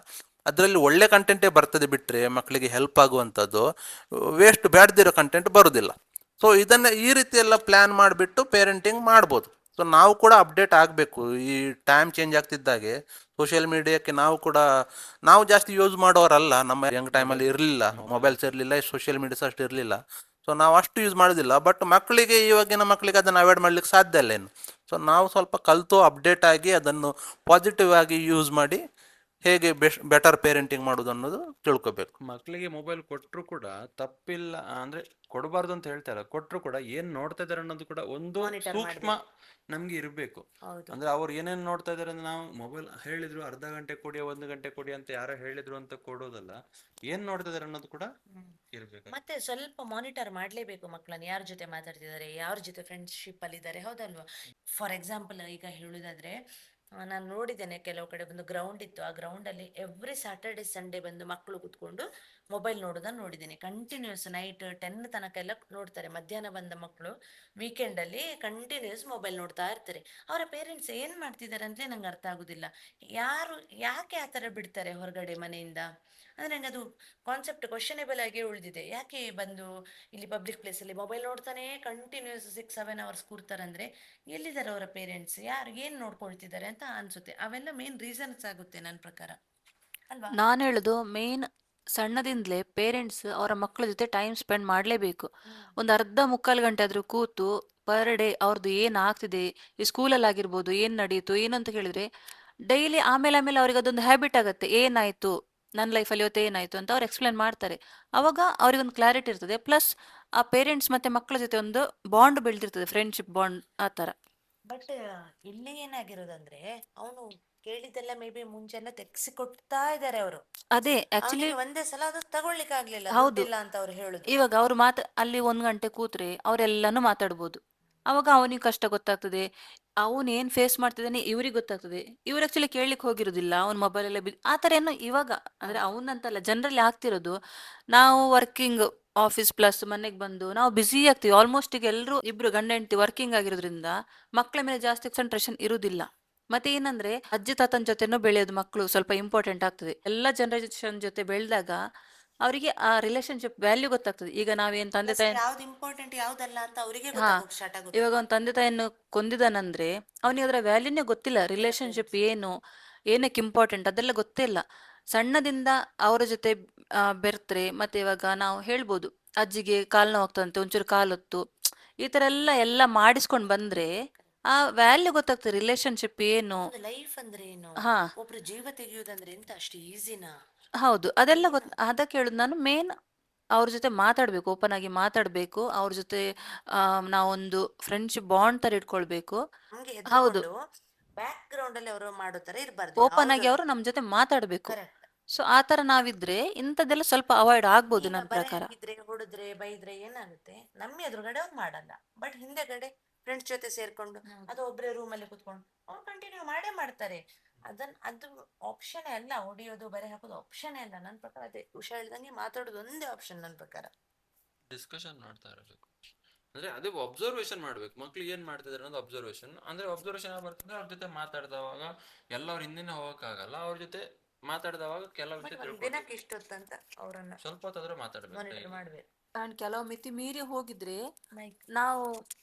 ಅದರಲ್ಲಿ ಒಳ್ಳೆ ಕಂಟೆಂಟೇ ಬರ್ತದೆ, ಬಿಟ್ಟರೆ ಮಕ್ಕಳಿಗೆ ಹೆಲ್ಪ್ ಆಗುವಂಥದ್ದು ವೇಸ್ಟ್ ಬ್ಯಾಡ್ದಿರೋ ಕಂಟೆಂಟ್ ಬರೋದಿಲ್ಲ. ಸೊ ಇದನ್ನು ಈ ರೀತಿ ಎಲ್ಲ ಪ್ಲ್ಯಾನ್ ಮಾಡಿಬಿಟ್ಟು ಪೇರೆಂಟಿಂಗ್ ಮಾಡ್ಬೋದು. ಸೊ ನಾವು ಕೂಡ ಅಪ್ಡೇಟ್ ಆಗಬೇಕು. ಈ ಟೈಮ್ ಚೇಂಜ್ ಆಗ್ತಿದ್ದಾಗೆ ಸೋಷಿಯಲ್ ಮೀಡಿಯಾಕ್ಕೆ ನಾವು ಜಾಸ್ತಿ ಯೂಸ್ ಮಾಡೋರಲ್ಲ. ನಮ್ಮ ಯಂಗ್ ಟೈಮಲ್ಲಿ ಇರಲಿಲ್ಲ, ಮೊಬೈಲ್ಸ್ ಇರಲಿಲ್ಲ, ಸೋಷಿಯಲ್ ಮೀಡಿಯಾಸ್ ಅಷ್ಟು ಇರಲಿಲ್ಲ. ಸೊ ನಾವು ಅಷ್ಟು ಯೂಸ್ ಮಾಡೋದಿಲ್ಲ. ಬಟ್ ಮಕ್ಕಳಿಗೆ, ಇವಾಗಿನ ಮಕ್ಕಳಿಗೆ ಅದನ್ನು ಅವಾಯ್ಡ್ ಮಾಡ್ಲಿಕ್ಕೆ ಸಾಧ್ಯ ಇಲ್ಲ ಏನು. ಸೊ ನಾವು ಸ್ವಲ್ಪ ಕಲಿತು ಅಪ್ಡೇಟ್ ಆಗಿ ಅದನ್ನು ಪಾಸಿಟಿವ್ ಆಗಿ ಯೂಸ್ ಮಾಡಿ ಹೇಗೆ ಬೆಟರ್ ಪೇರೆಂಟಿಂಗ್ ಮಾಡೋದು ಅನ್ನೋದು ತಿಳ್ಕೊಬೇಕು. ಮಕ್ಕಳಿಗೆ ಮೊಬೈಲ್ ಕೊಟ್ಟರು ಕೂಡ ತಪ್ಪಿಲ್ಲ, ಅಂದ್ರೆ ಕೊಡಬಾರ್ದು ಅಂತ ಹೇಳ್ತಾರೆ, ಕೊಟ್ಟರು ಕೂಡ ಏನ್ ನೋಡ್ತಾ ಇದಾರೆ ಅನ್ನೋದು ಕೂಡ ಒಂದು Monitor ಸೂಕ್ಷ್ಮ ನಮ್ಗೆ ಇರಬೇಕು. ಹೌದು. ಅಂದ್ರೆ ಅವ್ರು ಏನೇನ್ ನೋಡ್ತಾ ಇದಾರೆ ಅಂದ್ರೆ, ನಾವು ಮೊಬೈಲ್ ಹೇಳಿದ್ರು ಅರ್ಧ ಗಂಟೆ ಕೊಡಿ 1 ಗಂಟೆ ಕೊಡಿ ಅಂತ ಯಾರೋ ಹೇಳಿದ್ರು ಅಂತ ಕೊಡೋದಲ್ಲ, ಏನ್ ನೋಡ್ತಾ ಇದಾರೆ ಅನ್ನೋದು ಕೂಡ ಇರ್ಬೇಕು. ಮತ್ತೆ ಸ್ವಲ್ಪ ಮಾನಿಟರ್ ಮಾಡ್ಲೇಬೇಕು ಮಕ್ಕಳನ್ನ, ಯಾರ ಜೊತೆ ಮಾತಾಡ್ತಿದ್ದಾರೆ, ಯಾರ ಜೊತೆ ಫ್ರೆಂಡ್ಶಿಪ್ ಅಲ್ಲಿ ಇದ್ದಾರೆ, ಹೌದಲ್ವಾ? ಫಾರ್ ಎಕ್ಸಾಂಪಲ್ ಈಗ ಹೇಳುದಾದ್ರೆ, ನಾನು ನೋಡಿದ್ದೇನೆ ಕೆಲವು ಕಡೆ ಒಂದು ಗ್ರೌಂಡ್ ಇತ್ತು, ಆ ಗ್ರೌಂಡ್ ಅಲ್ಲಿ ಎವ್ರಿ ಸ್ಯಾಟರ್ಡೆ ಸಂಡೇ ಬಂದು ಮಕ್ಕಳು ಕುತ್ಕೊಂಡು ಮೊಬೈಲ್ ನೋಡೋದನ್ನ ನೋಡಿದ್ದೇನೆ. ಕಂಟಿನ್ಯೂಸ್ ನೈಟ್ 10 ತನಕ ಎಲ್ಲ ನೋಡ್ತಾರೆ. ಮಧ್ಯಾಹ್ನ ಬಂದ ಮಕ್ಕಳು ವೀಕೆಂಡ್ ಅಲ್ಲಿ ಕಂಟಿನ್ಯೂಸ್ ಮೊಬೈಲ್ ನೋಡ್ತಾ ಇರ್ತಾರೆ. ಅವರ ಪೇರೆಂಟ್ಸ್ ಏನ್ ಮಾಡ್ತಿದ್ದಾರೆ ಅಂದ್ರೆ ನಂಗೆ ಅರ್ಥ ಆಗುದಿಲ್ಲ. ಯಾಕೆ ಆ ತರ ಬಿಡ್ತಾರೆ ಹೊರಗಡೆ ಮನೆಯಿಂದ? ಅಂದ್ರೆ ನಂಗೆ ಅದು ಕಾನ್ಸೆಪ್ಟ್ ಕ್ವಶನೇಬಲ್ ಆಗಿ ಉಳಿದಿದೆ. ಯಾಕೆ ಬಂದು ಇಲ್ಲಿ ಪಬ್ಲಿಕ್ ಪ್ಲೇಸ್ ಅಲ್ಲಿ ಮೊಬೈಲ್ ನೋಡ್ತಾನೆ ಕಂಟಿನ್ಯೂಸ್ 6-7 ಅವರ್ಸ್ ಕೂರ್ತಾರಂದ್ರೆ ಎಲ್ಲಿದ್ದಾರೆ ಅವರ ಪೇರೆಂಟ್ಸ್? ಯಾರು ಏನ್ ನೋಡ್ಕೊಳ್ತಿದ್ದಾರೆ ಅಂತ ಅನ್ಸುತ್ತೆ. ಅವೆಲ್ಲ ಮೇನ್ ರೀಸನ್ಸ್ ಆಗುತ್ತೆ ನನ್ನ ಪ್ರಕಾರ, ಅಲ್ವಾ? ನಾನು ಹೇಳುದು ಮೇನ್ ಸಣ್ಣದಿಂದಲೇ ಪೇರೆಂಟ್ಸ್ ಅವರ ಮಕ್ಕಳ ಜೊತೆ ಟೈಮ್ ಸ್ಪೆಂಡ್ ಮಾಡಲೇಬೇಕು. ಒಂದು ಅರ್ಧ ಮುಕ್ಕಾಲು ಗಂಟೆ ಆದ್ರೂ ಕೂತು ಪರ್ ಡೇ ಅವ್ರದ್ದು ಏನ್ ಆಗ್ತಿದೆ, ಈ ಸ್ಕೂಲಲ್ಲಿ ಆಗಿರ್ಬೋದು, ಏನ್ ನಡೀತು ಏನಂತ ಕೇಳಿದ್ರೆ ಡೈಲಿ ಆಮೇಲೆ ಅವ್ರಿಗೆ ಅದೊಂದು ಹ್ಯಾಬಿಟ್ ಆಗತ್ತೆ. ಏನಾಯ್ತು ನನ್ನ ಲೈಫಲ್ಲಿ ಇವತ್ತು ಏನಾಯ್ತು ಅಂತ ಅವ್ರು ಎಕ್ಸ್ಪ್ಲೇನ್ ಮಾಡ್ತಾರೆ. ಅವಾಗ ಅವ್ರಿಗೊಂದು ಕ್ಲಾರಿಟಿ ಇರ್ತದೆ. ಪ್ಲಸ್ ಆ ಪೇರೆಂಟ್ಸ್ ಮತ್ತೆ ಮಕ್ಕಳ ಜೊತೆ ಒಂದು ಬಾಂಡ್ ಬೆಳೆದಿರ್ತದೆ, ಫ್ರೆಂಡ್ಶಿಪ್ ಬಾಂಡ್ ಆ ತರ. ಬಟ್ ಇಲ್ಲಿ ಏನಾಗಿರೋದಂದ್ರೆ ಅವನು ಕೇಳಿದ್ದೆಲ್ಲ ಮೇ ಬಿ ಮುಂಚೆಲ್ಲ ತೆಗ್ಸಿ ಕೊಡ್ತಾ ಇದ್ದಾರೆ ಅವರು. ಅದೇ ಆಕ್ಚುಲಿ ಅವನಿಗೆ ಒಂದೇ ಸಲ ಅದು ತಗೊಳ್ಳಿಕ್ಕೆ ಆಗ್ಲಿಲ್ಲ, ಹೌದು. ದುಡ್ಡಿಲ್ಲ ಅಂತ ಅವ್ರು ಹೇಳುದು. ಇವಾಗ ಅವ್ರು ಅಲ್ಲಿ 1 ಗಂಟೆ ಕೂತ್ರೆ ಅವರೆಲ್ಲಾನು ಮಾತಾಡ್ಬೋದು. ಅವಾಗ ಅವನಿಗೆ ಕಷ್ಟ ಗೊತ್ತಾಗ್ತದೆ. ಅವನ್ ಏನ್ ಫೇಸ್ ಮಾಡ್ತಿದ್ದಾನೆ ಇವ್ರಿಗೆ ಗೊತ್ತಾಗ್ತದೆ. ಇವ್ರು ಆಕ್ಚುಲಿ ಕೇಳಲಿಕ್ಕೆ ಹೋಗಿರೋದಿಲ್ಲ, ಅವ್ನ್ ಮೊಬೈಲ್ ಎಲ್ಲ ಆ ತರ ಏನೋ ಇವಾಗ ಅಂದ್ರೆ ಅವನಂತಲ್ಲ ಜನರಲ್ಲಿ ಆಗ್ತಿರೋದು. ನಾವು ವರ್ಕಿಂಗ್ ಆಫೀಸ್ ಪ್ಲಸ್ ಮನೆಗೆ ಬಂದು ನಾವು ಬಿಸಿ ಆಗ್ತೀವಿ. ಆಲ್ಮೋಸ್ಟ್ ಈಗ ಎಲ್ಲರೂ ಇಬ್ರು ಗಂಡ ಹೆಂಡತಿ ವರ್ಕಿಂಗ್ ಆಗಿರೋದ್ರಿಂದ ಮಕ್ಕಳ ಮೇಲೆ ಜಾಸ್ತಿ ಕಾನ್ಸಂಟ್ರೇಷನ್ ಇರುವುದಿಲ್ಲ. ಮತ್ತೆ ಏನಂದ್ರೆ ಅಜ್ಜಿ ತಾತನ ಜೊತೆನೂ ಬೆಳೆಯೋದು ಮಕ್ಕಳು ಸ್ವಲ್ಪ ಇಂಪಾರ್ಟೆಂಟ್ ಆಗ್ತದೆ. ಎಲ್ಲ ಜನರೇಷನ್ ಜೊತೆ ಬೆಳೆದಾಗ ಅವರಿಗೆ ಆ ರಿಲೇಶನ್ಶಿಪ್ ವ್ಯಾಲ್ಯೂ ಗೊತ್ತಾಗ್ತದೆ. ಈಗ ನಾವೇನ್ ತಂದೆ ಪ್ಲಸ್ ತಾಯಿ ಯಾವ್ದು ಇಂಪಾರ್ಟೆಂಟ್ ಯಾವ್ದಲ್ಲ ಅಂತ ಅವರಿಗೆ ಹಾ ಗೊತ್ತಾಗೋಕ್ ಸ್ಟಾರ್ಟ್ ಆಗುತ್ತೆ. ಇವಾಗ ಒಂದ್ ತಂದೆ ತಾಯಿಯನ್ನು ಕೊಂದಿದಾನಂದ್ರೆ ಅವನಿಗೆ ಅದರ ವ್ಯಾಲ್ಯೂನೇ ಗೊತ್ತಿಲ್ಲ. ರಿಲೇಶನ್ಶಿಪ್ ಏನು, ಏನಕ್ಕೆ ಇಂಪಾರ್ಟೆಂಟ್ ಅದೆಲ್ಲ ಗೊತ್ತೇ ಇಲ್ಲ. ಸಣ್ಣದಿಂದ ಅವರ ಜೊತೆ ಬೆರ್ತ್ರೆ ಮತ್ತೆ ಇವಾಗ ನಾವು ಹೇಳ್ಬೋದು ಅಜ್ಜಿಗೆ ಕಾಲ್ ನೋವಾಗ್ತದಂತೆ ಒಂಚೂರು ಕಾಲೊತ್ತು ಈ ತರ ಎಲ್ಲ ಮಾಡಿಸ್ಕೊಂಡ್ ಬಂದ್ರೆ ಆ ವ್ಯಾಲ್ಯೂ ಗೊತ್ತಾಗ್ತದೆ ರಿಲೇಶನ್ಶಿಪ್ ಏನು. ಒಂದು ಲೈಫ್ ಅಂದ್ರೆ ಏನು, ಹಾ ಒಬ್ರು ಜೀವ ತೆಗೆಯುವುದಂದ್ರೆ ಎಂತ ಅಷ್ಟು ಈಸಿನಾ? ಹೌದು, ಅದೆಲ್ಲ ಅದಕ್ಕೆ ಹೇಳುದು ನಾನು ಮೇನ್ ಅವ್ರ ಜೊತೆ ಮಾತಾಡ್ಬೇಕು, ಓಪನ್ ಆಗಿ ಮಾತಾಡ್ಬೇಕು. ಅವ್ರ ಜೊತೆ ನಾವೊಂದು ಫ್ರೆಂಡ್ಶಿಪ್ ಬಾಂಡ್ ತರ ಇಟ್ಕೊಳ್ಬೇಕು. ನಮ್ಗೆ ಹೌದು, ಎದ್ರುಕೊಂಡು ಬ್ಯಾಕ್ ಗ್ರೌಂಡ್ ಅಲ್ಲಿ ಅವರು ಮಾಡೋ ತರ ಇರಬಾರ್ದು. ಓಪನ್ ಆಗಿ ಅವರು ನಮ್ ಜೊತೆ ಮಾತಾಡ್ಬೇಕು. ಕರೆಕ್ಟ್. ಸೊ ಆ ತರ ನಾವಿದ್ರೆ ಇಂಥದ್ದೆಲ್ಲ ಸ್ವಲ್ಪ ಅವಾಯ್ಡ್ ಆಗ್ಬೋದು ಈಗ ನನ್ನ ಬರೆ ಪ್ರಕಾರ. ಹಾಕಿದ್ರೆ ಹೊಡೆದ್ರೆ ಬೈದ್ರೆ ಏನಾಗುತ್ತೆ, ನಮ್ಮ ಎದುರುಗಡೆ ಅವ್ರು ಮಾಡಲ್ಲ, ಬಟ್ ಹಿಂದೆಗಡೆ ಫ್ರೆಂಡ್ಸ್ ಜೊತೆ ಸೇರ್ಕೊಂಡು ಅದು ಒಬ್ರೇ ರೂಮ್ ಅಲ್ಲಿ ಕುತ್ಕೊಂಡು ಅವ್ರು ಕಂಟಿನ್ಯೂ ಮಾಡೇ ಮಾಡ್ತಾರೆ. ಅದು ಆಪ್ಷನ್ ಅಲ್ಲ, ಹೊಡಿಯೋದು ಬರೆ ಹಾಕೋದು ಆಪ್ಷನ್ ಅಲ್ಲ ನನ್ನ ಪ್ರಕಾರ. ಅದೇ ಉಷಾ ಹೇಳ್ದಂಗೆ ಮಾತಾಡೋದು ಒಂದೇ ಆಪ್ಷನ್ ನನ್ನ ಪ್ರಕಾರ. ಡಿಸ್ಕಷನ್ ಮಾಡ್ತಾ ಇರಬೇಕು. ಅಂದ್ರೆ ಅದೇ ಅಬ್ಸರ್ವೇಷನ್ ಮಾಡ್ಬೇಕು, ಮಕ್ಳು ಏನ್ ಮಾಡ್ತಿದಾರೆ ಅನ್ನೋದು ಅಬ್ಸರ್ವೇಷನ್. ಅಂದ್ರೆ ಅಬ್ಸರ್ವೇಷನ್ ಬರ್ತಂದ್ರೆ ಅವ್ರ ಜೊತೆ ಮಾತಾಡ್ದವಾಗ ಎಲ್ಲವ್ರ ಹಿಂದಿನ ಹೋಗಕ್ಕಾಗಲ್ಲ, ಅವ್ರ ಜೊತೆ ಮಾತಾಡ್ದವಾಗ ಕೆಲವ್ರ ಜೊತೆ ತಿಳ್ಕೊಳ್ಬೇಕು. ದಿನಕ್ಕೆ ಇಷ್ಟೊತ್ತಂತ ಅವರನ್ನ ಸ್ವಲ್ಪ ಹೊತ್ತಾದ್ರೆ ಮಾತಾಡ್ಬೇಕು ಮಾನಿಟರ್ daily. ಮಾಡ್ಬೇಕು. ಅಂಡ್ ಕೆಲವು ಮಿತಿ ಮೀರಿ ಹೋಗಿದ್ರೆ Like, ನಾವು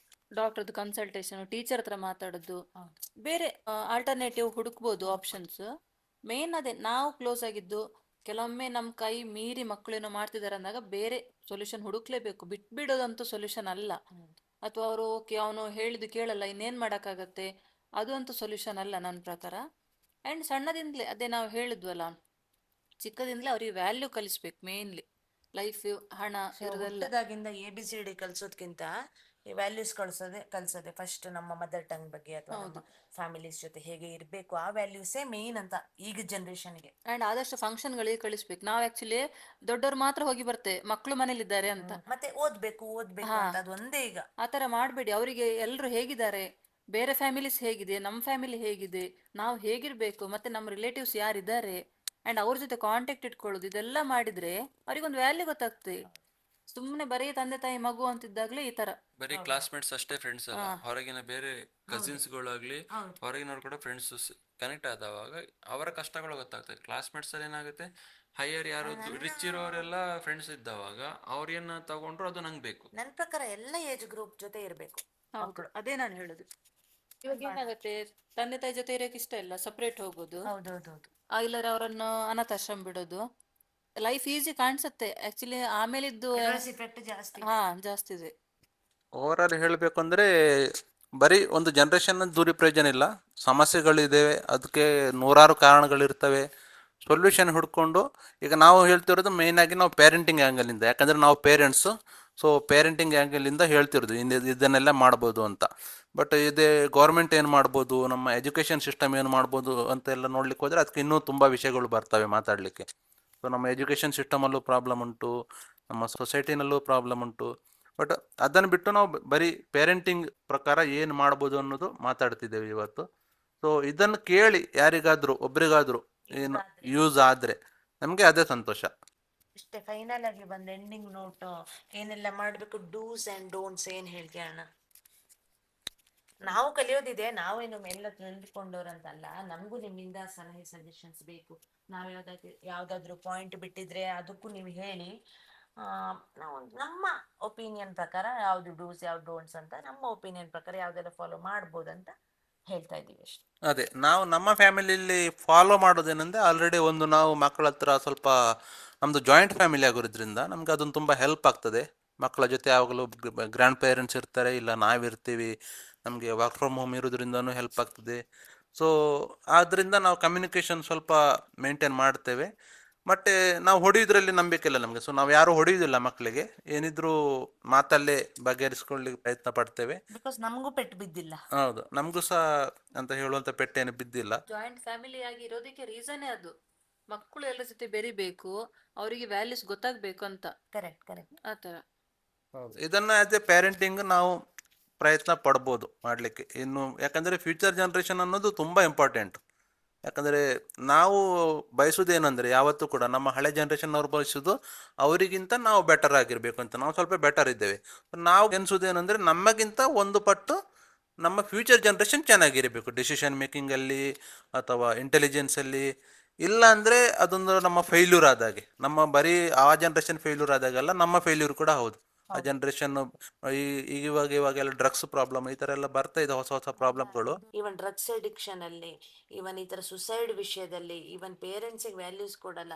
ಡಾಕ್ಟರ್ದು ಕನ್ಸಲ್ಟೇಷನ್, ಟೀಚರ್ ಹತ್ರ ಮಾತಾಡೋದು, ಹೌದು. ಬೇರೆ ಆಲ್ಟರ್ನೇಟಿವ್ ಹುಡುಕ್ಬೋದು ಆಪ್ಷನ್ಸ್. ಮೇನ್ ಅದೇ ನಾವು ಕ್ಲೋಸ್ ಆಗಿದ್ದು. ಕೆಲವೊಮ್ಮೆ ನಮ್ಮ ಕೈ ಮೀರಿ ಮಕ್ಕಳೇನೋ ಮಾಡ್ತಿದಾರೆ ಅಂದಾಗ ಬೇರೆ ಸೊಲ್ಯೂಷನ್ ಹುಡುಕ್ಲೇಬೇಕು. ಬಿಟ್ಬಿಡೋದಂತೂ ಸೊಲ್ಯೂಷನ್ ಅಲ್ಲ. ಅಥವಾ ಅವರು ಓಕೆ ಅವನು ಹೇಳಿದ್ದು ಕೇಳಲ್ಲ ಇನ್ನೇನ್ ಮಾಡಕ್ಕಾಗತ್ತೆ, ಅದು ಅಂತೂ ಸೊಲ್ಯೂಷನ್ ಅಲ್ಲ ನನ್ನ ಪ್ರಕಾರ. ಅಂಡ್ ಸಣ್ಣದಿಂದಲೇ ಅದೇ ನಾವು ಹೇಳಿದ್ವಲ್ಲ, ಚಿಕ್ಕದಿಂದಲೇ ಅವ್ರಿಗೆ ವ್ಯಾಲ್ಯೂ ಕಲಿಸ್ಬೇಕು ಮೇನ್ಲಿ. ಲೈಫ್, ಹಣ ಇರೋದೆಲ್ಲ. ಹುಟ್ಟದಾಗಿಂದ ABCD ಕಲ್ಸೋದ್ಕಿಂತ ಈ ವ್ಯಾಲ್ಯೂಸ್ ಕಲ್ಸೋದೆ ಫಸ್ಟ್. ನಮ್ಮ ಮದರ್ ಟಂಗ್ ಬಗ್ಗೆ ಅಥವಾ ನಮ್ಮ ಫ್ಯಾಮಿಲೀಸ್ ಜೊತೆ ಹೇಗೆ ಇರಬೇಕು ಆ ವ್ಯಾಲ್ಯೂಸೇ ಮೇನ್ ಅಂತ ಈಗ ಜನರೇಷನ್ಗೆ. ಅಂಡ್ ಆದಷ್ಟು ಫಂಕ್ಷನ್ ಗಳಿಗೆ ಕಳಿಸ್ಬೇಕು. ನಾವು ಆಕ್ಚುಲಿ ದೊಡ್ಡವ್ರು ಮಾತ್ರ ಹೋಗಿ ಬರ್ತೇವೆ, ಮಕ್ಕಳು ಮನೇಲಿದ್ದಾರೆ ಅಂತ. ಮತ್ತೆ ಓದ್ಬೇಕು ಅಂತ ಅದು ಒಂದೇ ಈಗ. ಆತರ ಮಾಡ್ಬೇಡಿ. ಅವರಿಗೆ ಎಲ್ರು ಹೇಗಿದ್ದಾರೆ, ಬೇರೆ ಫ್ಯಾಮಿಲೀಸ್ ಹೇಗಿದೆ, ನಮ್ಮ ಫ್ಯಾಮಿಲಿ ಹೇಗಿದೆ, ನಾವು ಹೇಗಿರ್ಬೇಕು, ಮತ್ತೆ ನಮ್ಮ ರಿಲೇಟಿವ್ಸ್ ಯಾರಿದ್ದಾರೆ, ಅಂಡ್ ಅವ್ರ ಜೊತೆ ಕಾಂಟ್ಯಾಕ್ಟ್ ಇಟ್ಕೊಳ್ಳೋದು, ಇದೆಲ್ಲ ಮಾಡಿದ್ರೆ ಅವ್ರಿಗೊಂದು ವ್ಯಾಲ್ಯೂ ಗೊತ್ತಾಗ್ತದೆ. ಸುಮ್ಮನೆ ಬರೀ ತಂದೆ ತಾಯಿ ಮಗು ಅಂತಿದ್ದಾಗ್ಲೇ ಈ ತರ. ಬರೀ ಕ್ಲಾಸ್ಮೇಟ್ಸ್ ಅಷ್ಟೇ ಫ್ರೆಂಡ್ಸ್ ಅಲ್ಲ, ಹೊರಗಿನ ಬೇರೆ ಕಸಿನ್ಸ್ಗಳಾಗ್ಲಿ ಹೊರಗಿನವ್ರು ಕೂಡ ಫ್ರೆಂಡ್ಸ್ ಕನೆಕ್ಟ್ ಆದವಾಗ ಅವರ ಕಷ್ಟಗಳು ಗೊತ್ತಾಗ್ತದೆ. ಕ್ಲಾಸ್ಮೇಟ್ಸ್ ಅಲ್ಲಿ ಏನಾಗುತ್ತೆ, ಹೈಯರ್ ಯಾರು ರಿಚ್ ಇರೋರೆಲ್ಲ ಫ್ರೆಂಡ್ಸ್ ಇದ್ದವಾಗ ಅವ್ರೇನ ತಗೊಂಡ್ರು ಅದು ನಂಗೆ ಬೇಕು. ನನ್ನ ಪ್ರಕಾರ ಎಲ್ಲ ಏಜ್ ಗ್ರೂಪ್ ಜೊತೆ ಇರಬೇಕು. ಹೌದು, ಅದೇ ನಾನು ಹೇಳುದು. ಇವಾಗ ಏನಾಗುತ್ತೆ, ತಂದೆ ತಾಯಿ ಜೊತೆ ಇರೋಕೆ ಇಷ್ಟ ಇಲ್ಲ, ಸಪರೇಟ್ ಹೋಗೋದು, ಹೌದೌದೌದು. ಇಲ್ಲರ ಅವರನ್ನು ಅನಾಥಾಶ್ರಮ ಬಿಡೋದು. ಲೈಫ್ ಈಸಿ ಕಾಣಿಸುತ್ತೆ ಆಕ್ಚುಲಿ, ಆಮೇಲಿದ್ದು ಇಫೆಕ್ಟ್ ಜಾಸ್ತಿ. ಹಾ ಜಾಸ್ತಿ ಇದೆ. ಓವರ್ ಆಲ್ ಹೇಳಬೇಕು ಅಂದರೆ ಬರೀ ಒಂದು ಜನ್ರೇಷನ್ ದೂರಿ ಪ್ರಯೋಜನ ಇಲ್ಲ, ಸಮಸ್ಯೆಗಳಿದೆ, ಅದಕ್ಕೆ ನೂರಾರು ಕಾರಣಗಳಿರ್ತವೆ. ಸೊಲ್ಯೂಷನ್ ಹುಡ್ಕೊಂಡು ಈಗ ನಾವು ಹೇಳ್ತಿರೋದು ಮೇಯ್ನಾಗಿ ನಾವು ಪೇರೆಂಟಿಂಗ್ ಆ್ಯಂಗಲಿಂದ, ಯಾಕಂದರೆ ನಾವು ಪೇರೆಂಟ್ಸು. ಸೊ ಪೇರೆಂಟಿಂಗ್ ಆ್ಯಂಗಲಿಂದ ಹೇಳ್ತಿರೋದು ಇದನ್ನೆಲ್ಲ ಮಾಡ್ಬೋದು ಅಂತ. ಬಟ್ ಇದೇ ಗೌರ್ಮೆಂಟ್ ಏನು ಮಾಡ್ಬೋದು, ನಮ್ಮ ಎಜುಕೇಷನ್ ಸಿಸ್ಟಮ್ ಏನು ಮಾಡ್ಬೋದು ಅಂತೆಲ್ಲ ನೋಡ್ಲಿಕ್ಕೆ ಹೋದರೆ ಅದಕ್ಕೆ ಇನ್ನೂ ತುಂಬ ವಿಷಯಗಳು ಬರ್ತವೆ ಮಾತಾಡಲಿಕ್ಕೆ. ಸೊ ನಮ್ಮ ಎಜುಕೇಷನ್ ಸಿಸ್ಟಮಲ್ಲೂ ಪ್ರಾಬ್ಲಮ್ ಉಂಟು, ನಮ್ಮ ಸೊಸೈಟಿನಲ್ಲೂ ಪ್ರಾಬ್ಲಮ್ ಉಂಟು. ಬಟ್ ಅದನ್ನು ಬಿಟ್ಟು ನಾವು ಬರೀ ಪೇರೆಂಟಿಂಗ್ ಪ್ರಕಾರ ಏನು ಮಾಡ್ಬೋದು ಅನ್ನೋದು ಮಾತಾಡ್ತಿದ್ದೇವೆ ಇವತ್ತು. ಸೊ ಇದನ್ನು ಕೇಳಿ ಯಾರಿಗಾದರೂ ಒಬ್ರಿಗಾದರೂ ಏನು ಯೂಸ್ ಆದರೆ ನಮಗೆ ಅದೇ ಸಂತೋಷ. ಇಷ್ಟೇ ಫೈನಲ್ ಆಗಿ ಬಂದ ಎಂಡಿಂಗ್ ನೋಟ್ ಏನೆಲ್ಲ ಮಾಡ್ಬೇಕು, ಡೂಸ್ ಅಂಡ್ ಡೋಂಟ್ಸ್ ಏನ್ ಹೇಳ್ತೀಯ ಅಣ್ಣ? ನಾವು ಕಲಿಯೋದಿದೆ, ನಾವೇನು ಎಲ್ಲ ತಿಳಿದುಕೊಂಡವ್ರಂತಲ್ಲ, ನಮಗೂ ನಿಮ್ಮಿಂದ ಸಲಹೆ ಸಜೆಷನ್ಸ್ ಬೇಕು. ನಾವ್ ಯಾವ್ದಾದ್ರು ಪಾಯಿಂಟ್ ಬಿಟ್ಟಿದ್ರೆ ಅದಕ್ಕೂ ನೀವು ಹೇಳಿ. ನಾವು ನಮ್ಮ ಒಪಿನಿಯನ್ ಪ್ರಕಾರ ಯಾವ್ದು ಡೂಸ್ ಯಾವ್ದು ಡೋಂಟ್ಸ್ ಅಂತ, ನಮ್ಮ ಒಪಿನಿಯನ್ ಪ್ರಕಾರ ಯಾವ್ದೆಲ್ಲ ಫಾಲೋ ಮಾಡ್ಬೋದಂತ ಹೇಳ್ತಾ ಇದೀವಿ ಅಷ್ಟೇ. ಅದೇ ನಾವು ನಮ್ಮ ಫ್ಯಾಮಿಲಿಯಲ್ಲಿ ಫಾಲೋ ಮಾಡೋದೇನೆಂದರೆ, ಆಲ್ರೆಡಿ ಒಂದು ನಾವು ಮಕ್ಕಳ ಹತ್ರ ಸ್ವಲ್ಪ ನಮ್ಮದು ಜಾಯಿಂಟ್ ಫ್ಯಾಮಿಲಿ ಆಗೋದ್ರಿಂದ ನಮ್ಗೆ ಅದೊಂದು ತುಂಬ ಹೆಲ್ಪ್ ಆಗ್ತದೆ. ಮಕ್ಕಳ ಜೊತೆ ಯಾವಾಗಲೂ ಗ್ರ್ಯಾಂಡ್ ಪೇರೆಂಟ್ಸ್ ಇರ್ತಾರೆ, ಇಲ್ಲ ನಾವಿರ್ತೀವಿ, ನಮಗೆ ವರ್ಕ್ ಫ್ರಮ್ ಹೋಮ್ ಇರೋದ್ರಿಂದನೂ ಹೆಲ್ಪ್ ಆಗ್ತದೆ. ಸೊ ಆದ್ದರಿಂದ ನಾವು ಕಮ್ಯುನಿಕೇಷನ್ ಸ್ವಲ್ಪ ಮೇಂಟೈನ್ ಮಾಡ್ತೇವೆ. ಮತ್ತು ನಾವು ಹೊಡೆಯೋದ್ರಲ್ಲಿ ನಂಬಿಕೆ ಇಲ್ಲ ನಮಗೆ. ಸೊ ನಾವು ಯಾರೂ ಹೊಡೆಯೋದಿಲ್ಲ ಮಕ್ಕಳಿಗೆ, ಏನಿದ್ರೂ ಮಾತಲ್ಲೇ ಬಗೆಹರಿಸ್ಕೊಳ್ಳಿಕ್ಕೆ ಪ್ರಯತ್ನ ಪಡ್ತೇವೆ. ಬಿಕಾಸ್ ನಮಗೂ ಪೆಟ್ಟು ಬಿದ್ದಿಲ್ಲ. ಹೌದು, ನಮಗೂ ಸಹ ಅಂತ ಹೇಳುವಂಥ ಪೆಟ್ಟೇನು ಬಿದ್ದಿಲ್ಲ. ಜಾಯಿಂಟ್ ಫ್ಯಾಮಿಲಿ ಆಗಿ ಇರೋದಕ್ಕೆ ರೀಸನ್ನೇ ಅದು. ಮಕ್ಕಳು ಎಲ್ಲರ ಜೊತೆ ಬೆರಿಬೇಕು, ಅವರಿಗೆ ವ್ಯಾಲ್ಯೂಸ್ ಗೊತ್ತಾಗ್ಬೇಕು ಅಂತ. Correct correct. ಆತರ ಹೌದು, ಇದನ್ನು ಆಸ್ ಎ ಪೇರೆಂಟಿಂಗ್ ನಾವು ಪ್ರಯತ್ನ ಪಡ್ಬೋದು ಮಾಡಲಿಕ್ಕೆ ಇನ್ನು. ಯಾಕಂದರೆ ಫ್ಯೂಚರ್ ಜನ್ರೇಷನ್ ಅನ್ನೋದು ತುಂಬ ಇಂಪಾರ್ಟೆಂಟ್. ಯಾಕಂದರೆ ನಾವು ಬಯಸೋದೇನೆಂದರೆ ಯಾವತ್ತೂ ಕೂಡ ನಮ್ಮ ಹಳೆ ಜನ್ರೇಷನ್ನವ್ರು ಬಯಸೋದು ಅವರಿಗಿಂತ ನಾವು ಬೆಟರ್ ಆಗಿರಬೇಕು ಅಂತ. ನಾವು ಸ್ವಲ್ಪ ಬೆಟರ್ ಇದ್ದೇವೆ. ನಾವು ಎನಿಸೋದೇನೆಂದರೆ ನಮಗಿಂತ ಒಂದು ಪಟ್ಟು ನಮ್ಮ ಫ್ಯೂಚರ್ ಜನ್ರೇಷನ್ ಚೆನ್ನಾಗಿರಬೇಕು ಡಿಸಿಷನ್ ಮೇಕಿಂಗಲ್ಲಿ ಅಥವಾ ಇಂಟೆಲಿಜೆನ್ಸಲ್ಲಿ. ಇಲ್ಲ ಅಂದರೆ ಅದೊಂದು ನಮ್ಮ ಫೇಲ್ಯೂರ್ ಆದಾಗೆ, ನಮ್ಮ ಬರೀ ಆ ಜನ್ರೇಷನ್ ಫೇಲ್ಯೂರ್ ಆದಾಗಲ್ಲ, ನಮ್ಮ ಫೇಲ್ಯೂರ್ ಕೂಡ ಹೌದು. ಆ ಜನ್ರೇಷನ್ ಇವಾಗೆಲ್ಲ ಡ್ರಗ್ಸ್ ಪ್ರಾಬ್ಲಮ್ ಈ ಥರ ಎಲ್ಲ ಬರ್ತಾ ಇದೆ, ಹೊಸ ಹೊಸ ಪ್ರಾಬ್ಲಮ್ಗಳು. ಈವನ್ ಡ್ರಗ್ಸ್ ಅಡಿಕ್ಷನ್ ಅಲ್ಲಿ, ಈವನ್ ಈ ತರ ಸುಸೈಡ್ ವಿಷಯದಲ್ಲಿ, ಈವನ್ ಪೇರೆಂಟ್ಸ್ ವ್ಯಾಲ್ಯೂಸ್ ಕೊಡಲ್ಲ.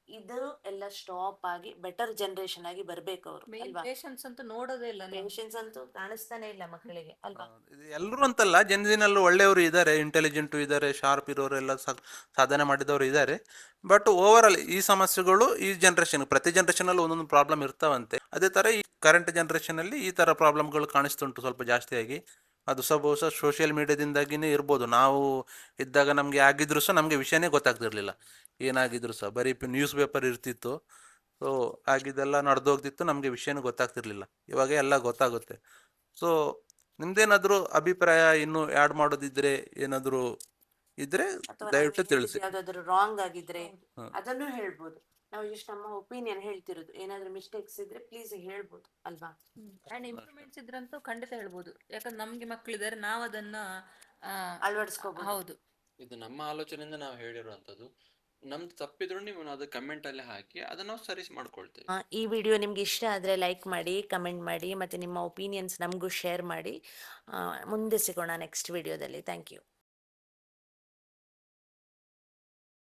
ಇದು ಎಲ್ಲ ಸ್ಟಾಪ್ ಆಗಿ ಬೆಟರ್ ಜನರೇಷನ್ ಆಗಿ ಬರ್ಬೇಕು ಅವರು, ಅಲ್ವಾ? ಪೇಷನ್ಸ್ ಅಂತೂ ನೋಡೋದೇ ಇಲ್ಲ ನೀವು. ಪೇಷನ್ಸ್ ಅಂತೂ ಕಾಣಿಸ್ತಾನೆ ಇಲ್ಲ ಮಕ್ಕಳಿಗೆ, ಅಲ್ವಾ? ಎಲ್ಲರೂ ಅಂತಲ್ಲ, ಜನಜಿನಲ್ಲೂ ಒಳ್ಳೆಯವರು ಇದ್ದಾರೆ, ಇಂಟೆಲಿಜೆಂಟು ಇದ್ದಾರೆ, ಶಾರ್ಪ್ ಇರೋರೆಲ್ಲ ಸಾಧನೆ ಮಾಡಿದವರು ಇದ್ದಾರೆ. ಬಟ್ ಓವರ್ ಆಲ್ ಈ ಸಮಸ್ಯೆಗಳು ಈ ಜನ್ರೇಷನ್, ಪ್ರತಿ ಜನ್ರೇಷನಲ್ಲಿ ಒಂದೊಂದು ಪ್ರಾಬ್ಲಮ್ ಇರ್ತಾವಂತೆ. ಅದೇ ಥರ ಈ ಕರೆಂಟ್ ಜನ್ರೇಷನಲ್ಲಿ ಈ ಥರ ಪ್ರಾಬ್ಲಮ್ಗಳು ಕಾಣಿಸ್ತುಂಟು ಸ್ವಲ್ಪ ಜಾಸ್ತಿಯಾಗಿ. ಅದು ಬಹುಶಃ ಸೋಷಿಯಲ್ ಮೀಡಿಯಾದಿಂದಾಗಿನೇ ಇರ್ಬೋದು. ನಾವು ಇದ್ದಾಗ ನಮಗೆ ಆಗಿದ್ರು ಸಹ ನಮಗೆ ವಿಷಯನೇ ಗೊತ್ತಾಗ್ತಿರ್ಲಿಲ್ಲ, ಏನಾಗಿದ್ರು ಸಹ ಬರೀ ನ್ಯೂಸ್ ಪೇಪರ್ ಇರ್ತಿತ್ತು. ಸೊ ಆಗಿದ್ದೆಲ್ಲ ನಡೆದೋಗ್ತಿತ್ತು, ನಮಗೆ ವಿಷಯನೂ ಗೊತ್ತಾಗ್ತಿರ್ಲಿಲ್ಲ. ಇವಾಗ ಎಲ್ಲ ಗೊತ್ತಾಗುತ್ತೆ. ಸೊ ನಿಮ್ದೇನಾದರೂ ಅಭಿಪ್ರಾಯ ಇನ್ನೂ ಆ್ಯಡ್ ಮಾಡೋದಿದ್ರೆ, ಏನಾದರೂ ಇದ್ರೆ ಅಥವಾ ದಯವಿಟ್ಟು ತಿಳಿಸಿ. ಯಾವ್ದಾದ್ರು ರಾಂಗ್ ಆಗಿದ್ರೆ ಅದನ್ನು ಹೇಳ್ಬೋದು. ನಾವು ಇಷ್ಟು ನಮ್ಮ ಒಪಿನಿಯನ್ ಹೇಳ್ತಿರೋದು, ಏನಾದ್ರು ಮಿಸ್ಟೇಕ್ಸ್ ಇದ್ರೆ ಪ್ಲೀಸ್ ಹೇಳ್ಬೋದು, ಅಲ್ವಾ? ಅಂಡ್ ಇಂಪ್ರೂವ್ಮೆಂಟ್ಸ್ ಇದ್ರಂತೂ ಖಂಡಿತ ಹೇಳ್ಬೋದು. ಯಾಕಂದ್ರೆ ನಮ್ಗೆ ಮಕ್ಕಳಿದ್ದಾರೆ, ನಾವು ಅದನ್ನ ಆ, ಅಳವಡಿಸ್ಕೋಬಹುದು. ಹೌದು. ಇದು ನಮ್ಮ ಆಲೋಚನೆಯಿಂದ ನಾವು ಹೇಳಿರುವಂಥದ್ದು. ನಮ್ದು ತಪ್ಪಿದ್ರು ನೀವು ಅದು ಕಮೆಂಟ್ ಅಲ್ಲಿ ಹಾಕಿ ಅದನ್ನ ನಾವು ಸರಿ ಮಾಡ್ಕೊಳ್ತೇವೆ. ಈ ವಿಡಿಯೋ ನಿಮ್ಗೆ ಇಷ್ಟ ಆದ್ರೆ ಲೈಕ್ ಮಾಡಿ, ಕಮೆಂಟ್ ಮಾಡಿ, ಮತ್ತೆ ನಿಮ್ಮ ಒಪಿನಿಯನ್ಸ್ ನಮಗೂ ಶೇರ್ ಮಾಡಿ. ಮುಂದೆ ಸಿಗೋಣ ನೆಕ್ಸ್ಟ್ ವಿಡಿಯೋದಲ್ಲಿ. Thank you.